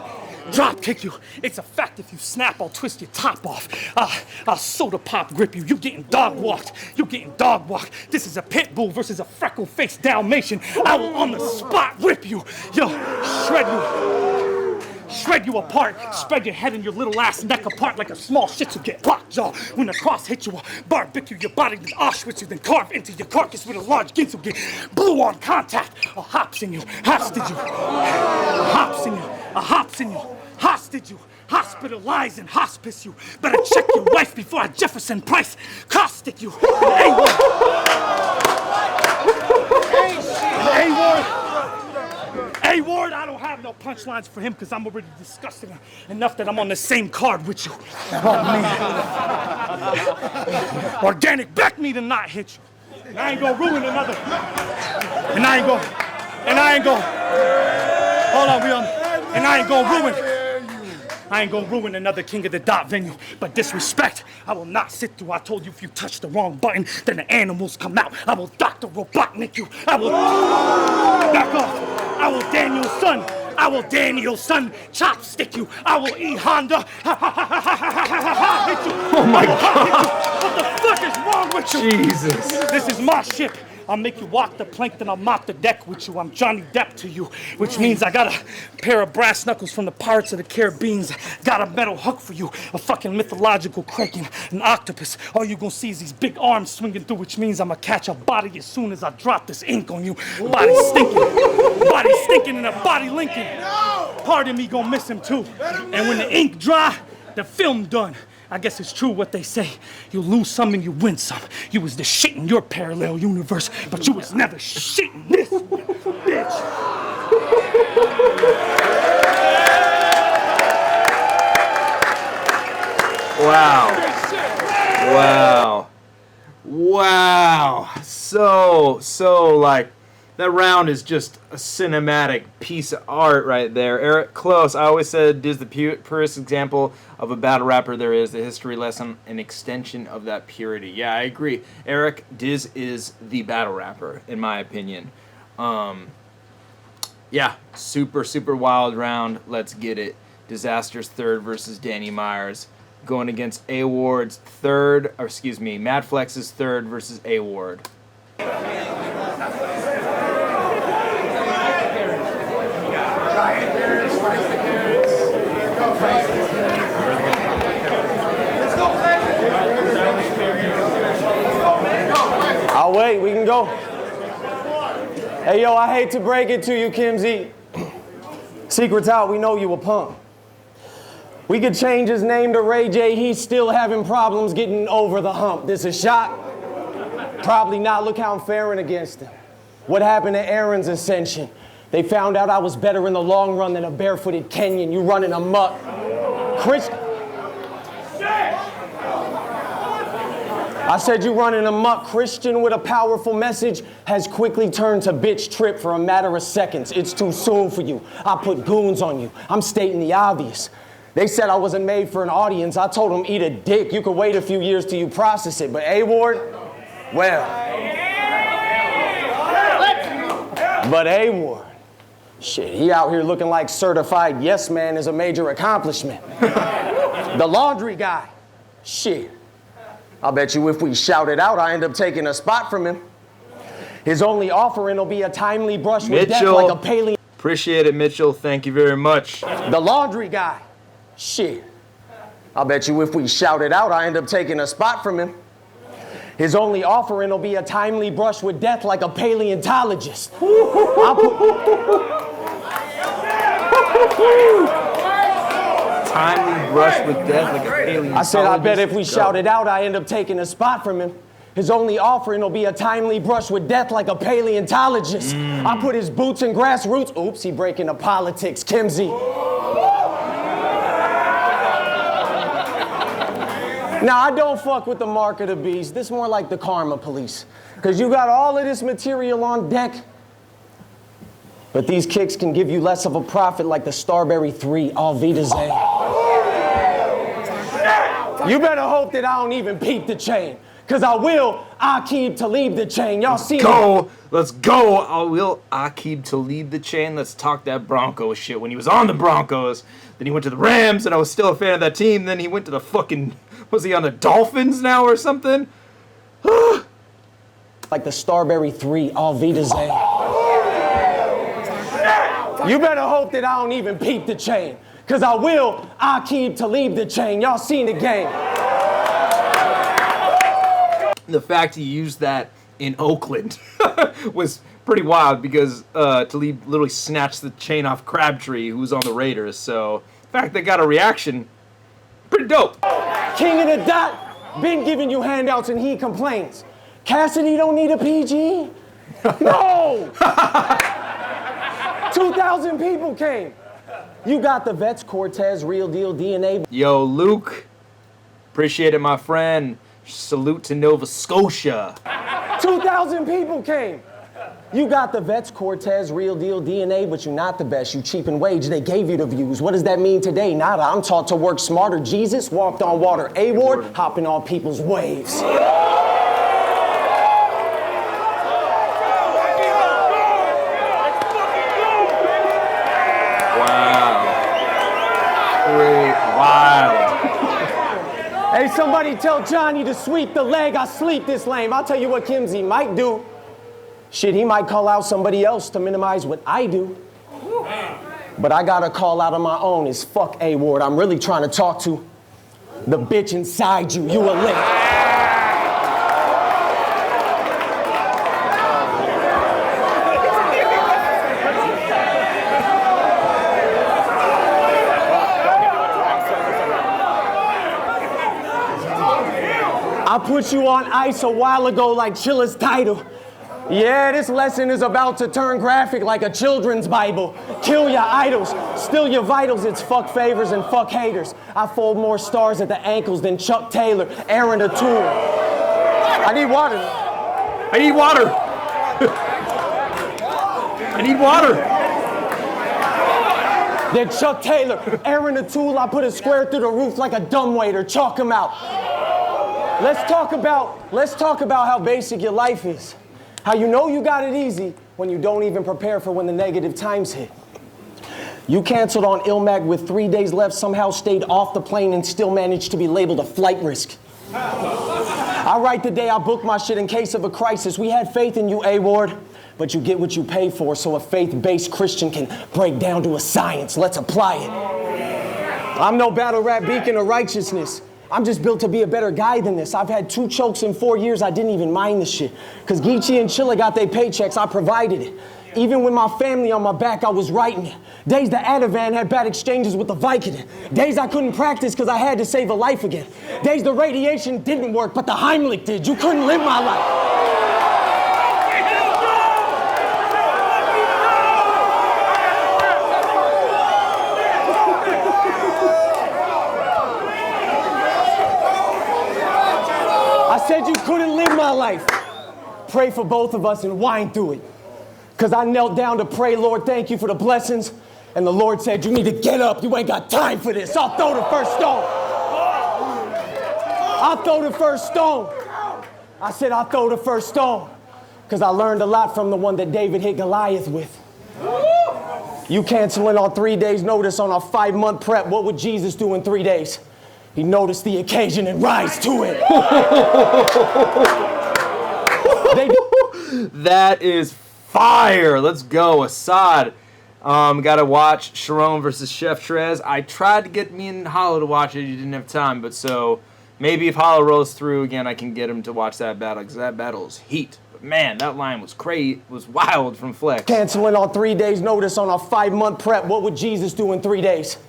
D: Drop kick you. It's a fact if you snap, I'll twist your top off. I'll soda pop grip you. You getting dog walked. You getting dog walked. This is a pit bull versus a freckle-faced Dalmatian. I will on the spot rip you. Yo, shred you. Shred you apart. Spread your head and your little ass neck apart like a small shih tzu. Get lockjaw. When the cross hits you, barbecue your body, then Auschwitz you, then carve into your carcass with a large ginsel. Get blue on contact. I'll hops in you. Hostage you. Hops in you. A hops in you. Hostage you. Hospitalize and hospice you. Better check your wife before I Jefferson Price caustic you. A.WARD. A.WARD, I don't have no punchlines for him because I'm already disgusted enough that I'm on the same card with you. Oh, man. Organic back me to not hit you. And I ain't gonna ruin another. And I ain't gonna. Hold on, we on. And I ain't gonna ruin.
F: I ain't gonna ruin another King of the Dot venue, but disrespect, I will not sit through. I told you if you touch the wrong button, then the animals come out. I will Dr. Robotnik you. I will back off. I will Daniel's son. I will Daniel's son chopstick you. I will E Honda. Hit you.
B: Oh my God.
F: What the fuck is wrong with you?
B: Jesus.
F: This is my ship. I'll make you walk the plank, then I'll mop the deck with you. I'm Johnny Depp to you, which means I got a pair of brass knuckles from the Pirates of the Caribbean. Got a metal hook for you, a fucking mythological kraken, an octopus. All you gonna see is these big arms swinging through, which means I'ma catch a body as soon as I drop this ink on you. Body stinking and a body linking. Pardon me, gonna miss him too. And when the ink dry, the film done. I guess it's true what they say. You lose some and you win some. You was the shit in your parallel universe, but you was never shit in this, bitch.
B: Wow. Wow. Wow. So like, that round is just a cinematic piece of art right there. Eric Close, I always said Diz the purest example of a battle rapper there is. The history lesson, an extension of that purity. Yeah, I agree. Eric, Diz is the battle rapper, in my opinion. Yeah, super wild round. Let's get it. Dizaster's third versus Danny Myers. Going against A.WARD's third, or excuse me, MADFLEX's third versus A.WARD.
E: I'll wait, we can go. Hey, yo, I hate to break it to you, Kimsey. Secret's out, we know you a punk. We could change his name to Ray J, he's still having problems getting over the hump. This a shot? Probably not, look how I'm faring against him. What happened to Aaron's ascension? They found out I was better in the long run than a barefooted Kenyan. You running amok. I said you running amok. Christian with a powerful message has quickly turned to bitch trip for a matter of seconds. It's too soon for you. I put goons on you. I'm stating the obvious. They said I wasn't made for an audience. I told them eat a dick. You could wait a few years till you process it. But A.WARD, well. But A.WARD, shit, he out here looking like certified yes man is a major accomplishment. The laundry guy, shit. I'll bet you if we shout it out, I end up taking a spot from him. His only offering will be a timely brush with death like a paleo.
B: Appreciate it, Mitchell. Thank you very much.
E: The laundry guy, shit. I'll bet you if we shout it out, I end up taking a spot from him. His only offering will be a timely brush with death like a paleontologist.
B: Timely brush with death like a paleontologist.
E: I said, I bet if we shout it out, I end up taking a spot from him. His only offering will be a timely brush with death like a paleontologist. I put his boots in grassroots. Oops, he breaking the politics. Kimsey. Now, I don't fuck with the mark of the beast. This more like the karma police. Because you got all of this material on deck, but these kicks can give you less of a profit like the Starberry 3 Avocado. You better hope that I don't even peep the chain. Because I keep to leave the chain. Y'all see
B: that? Let's go. I keep to lead the chain. Let's talk that Broncos shit. When he was on the Broncos, then he went to the Rams, and I was still a fan of that team. Then he went to the fucking, was he on the Dolphins now or something?
E: Like the Starberry 3 Avocado. You better hope that I don't even peep the chain. Because I keep to leave the chain. Y'all seen the game.
B: The fact he used that in Oakland was pretty wild because Talib literally snatched the chain off Crabtree, who was on the Raiders. So the fact they got a reaction, pretty dope.
E: King of the Dot, been giving you handouts and he complains. Cassidy don't need a PG? No! 2,000 people came. You got the vets, Cortez, Real Deal, DNA.
B: Yo, Luke, appreciate it, my friend. Salute to Nova Scotia.
E: 2,000 people came. You got the vets, Cortez, real deal DNA, but you're not the best. You cheap and wage, they gave you the views. What does that mean today? Nada, I'm taught to work smarter. Jesus walked on water. A.WARD, hopping on people's waves.
B: Wild.
E: Hey, somebody tell Johnny to sweep the leg. I sleep this lame. I'll tell you what Kimsey might do. Shit, he might call out somebody else to minimize what I do. But I got a call out on my own. It's fuck A.WARD. I'm really trying to talk to the bitch inside you. You a lick. I put you on ice a while ago like Chilla's title. Yeah, this lesson is about to turn graphic like a children's Bible. Kill your idols, steal your vitals, it's fuck favors and fuck haters. I fold more stars at the ankles than Chuck Taylor, Aaron O'Toole. I need water.
B: I need water. I need water.
E: Then Chuck Taylor, Aaron O'Toole, I put a square through the roof like a dumbwaiter, chalk him out. Let's talk about how basic your life is. How you know you got it easy when you don't even prepare for when the negative times hit. You canceled on Ilmac with 3 days left, somehow stayed off the plane and still managed to be labeled a flight risk. I write the day I book my shit in case of a crisis. We had faith in you, A.WARD, but you get what you pay for, so a faith-based Christian can break down to a science. Let's apply it. I'm no battle rap beacon of righteousness. I'm just built to be a better guy than this. I've had 2 chokes in 4 years. I didn't even mind the shit. Because Geechee and Chilla got their paychecks. I provided it. Even with my family on my back, I was writing it. Days the Ativan had bad exchanges with the Vicodin. Days I couldn't practice because I had to save a life again. Days the radiation didn't work, but the Heimlich did. You couldn't live my life. I said you couldn't live my life. Pray for both of us and whine through it. Because I knelt down to pray, Lord, thank you for the blessings. And the Lord said, you need to get up. You ain't got time for this. I'll throw the first stone. I'll throw the first stone. I said, I'll throw the first stone. Because I learned a lot from the one that David hit Goliath with. You canceling on 3 days' notice on a 5-month prep. What would Jesus do in 3 days? He noticed the occasion and rise to it.
B: That is fire. Let's go. Assad. Gotta watch Sharon versus Chef Trez. I tried to get me and Hollow to watch it. You didn't have time, but so maybe if Hollow rolls through again, I can get him to watch that battle because that battle is heat. But man, that line was crazy. Was wild from Flex.
E: Canceling on 3 days' notice on a 5-month prep. What would Jesus do in 3 days?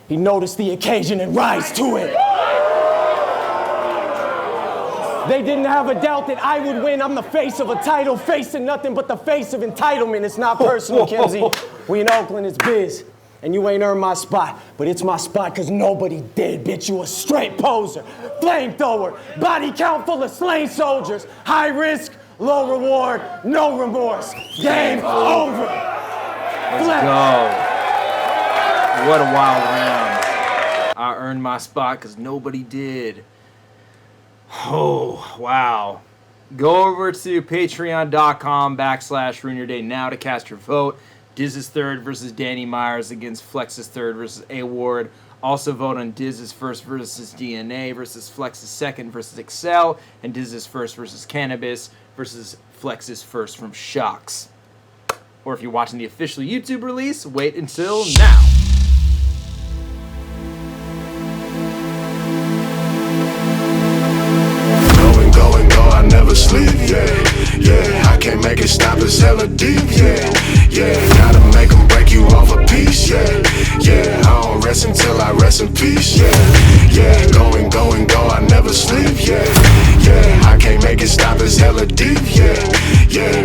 E: He noticed the occasion and rise to it. They didn't have a doubt that I would win. I'm the face of a title, facing nothing but the face of entitlement. It's not personal, Kimsey. We in Oakland, it's biz. And you ain't earned my spot. But it's my spot because nobody did, bitch. You a straight poser. Flamethrower. Body count full of slain soldiers. High risk, low reward, no remorse. Game over.
B: Let's go. What a wild round. I earned my spot because nobody did. Oh, wow. Go over to patreon.com/Ruin Your Day now to cast your vote. Diz's third versus Danny Myers against Flex's third versus A.WARD. Also vote on Diz's first versus DNA versus Flex's second versus Excel. And Diz's first versus Cannabis versus Flex's first from Shocks. Or if you're watching the official YouTube release, wait until now.
G: I never sleep, yeah, I can't make it stop, it's hella deep, yeah,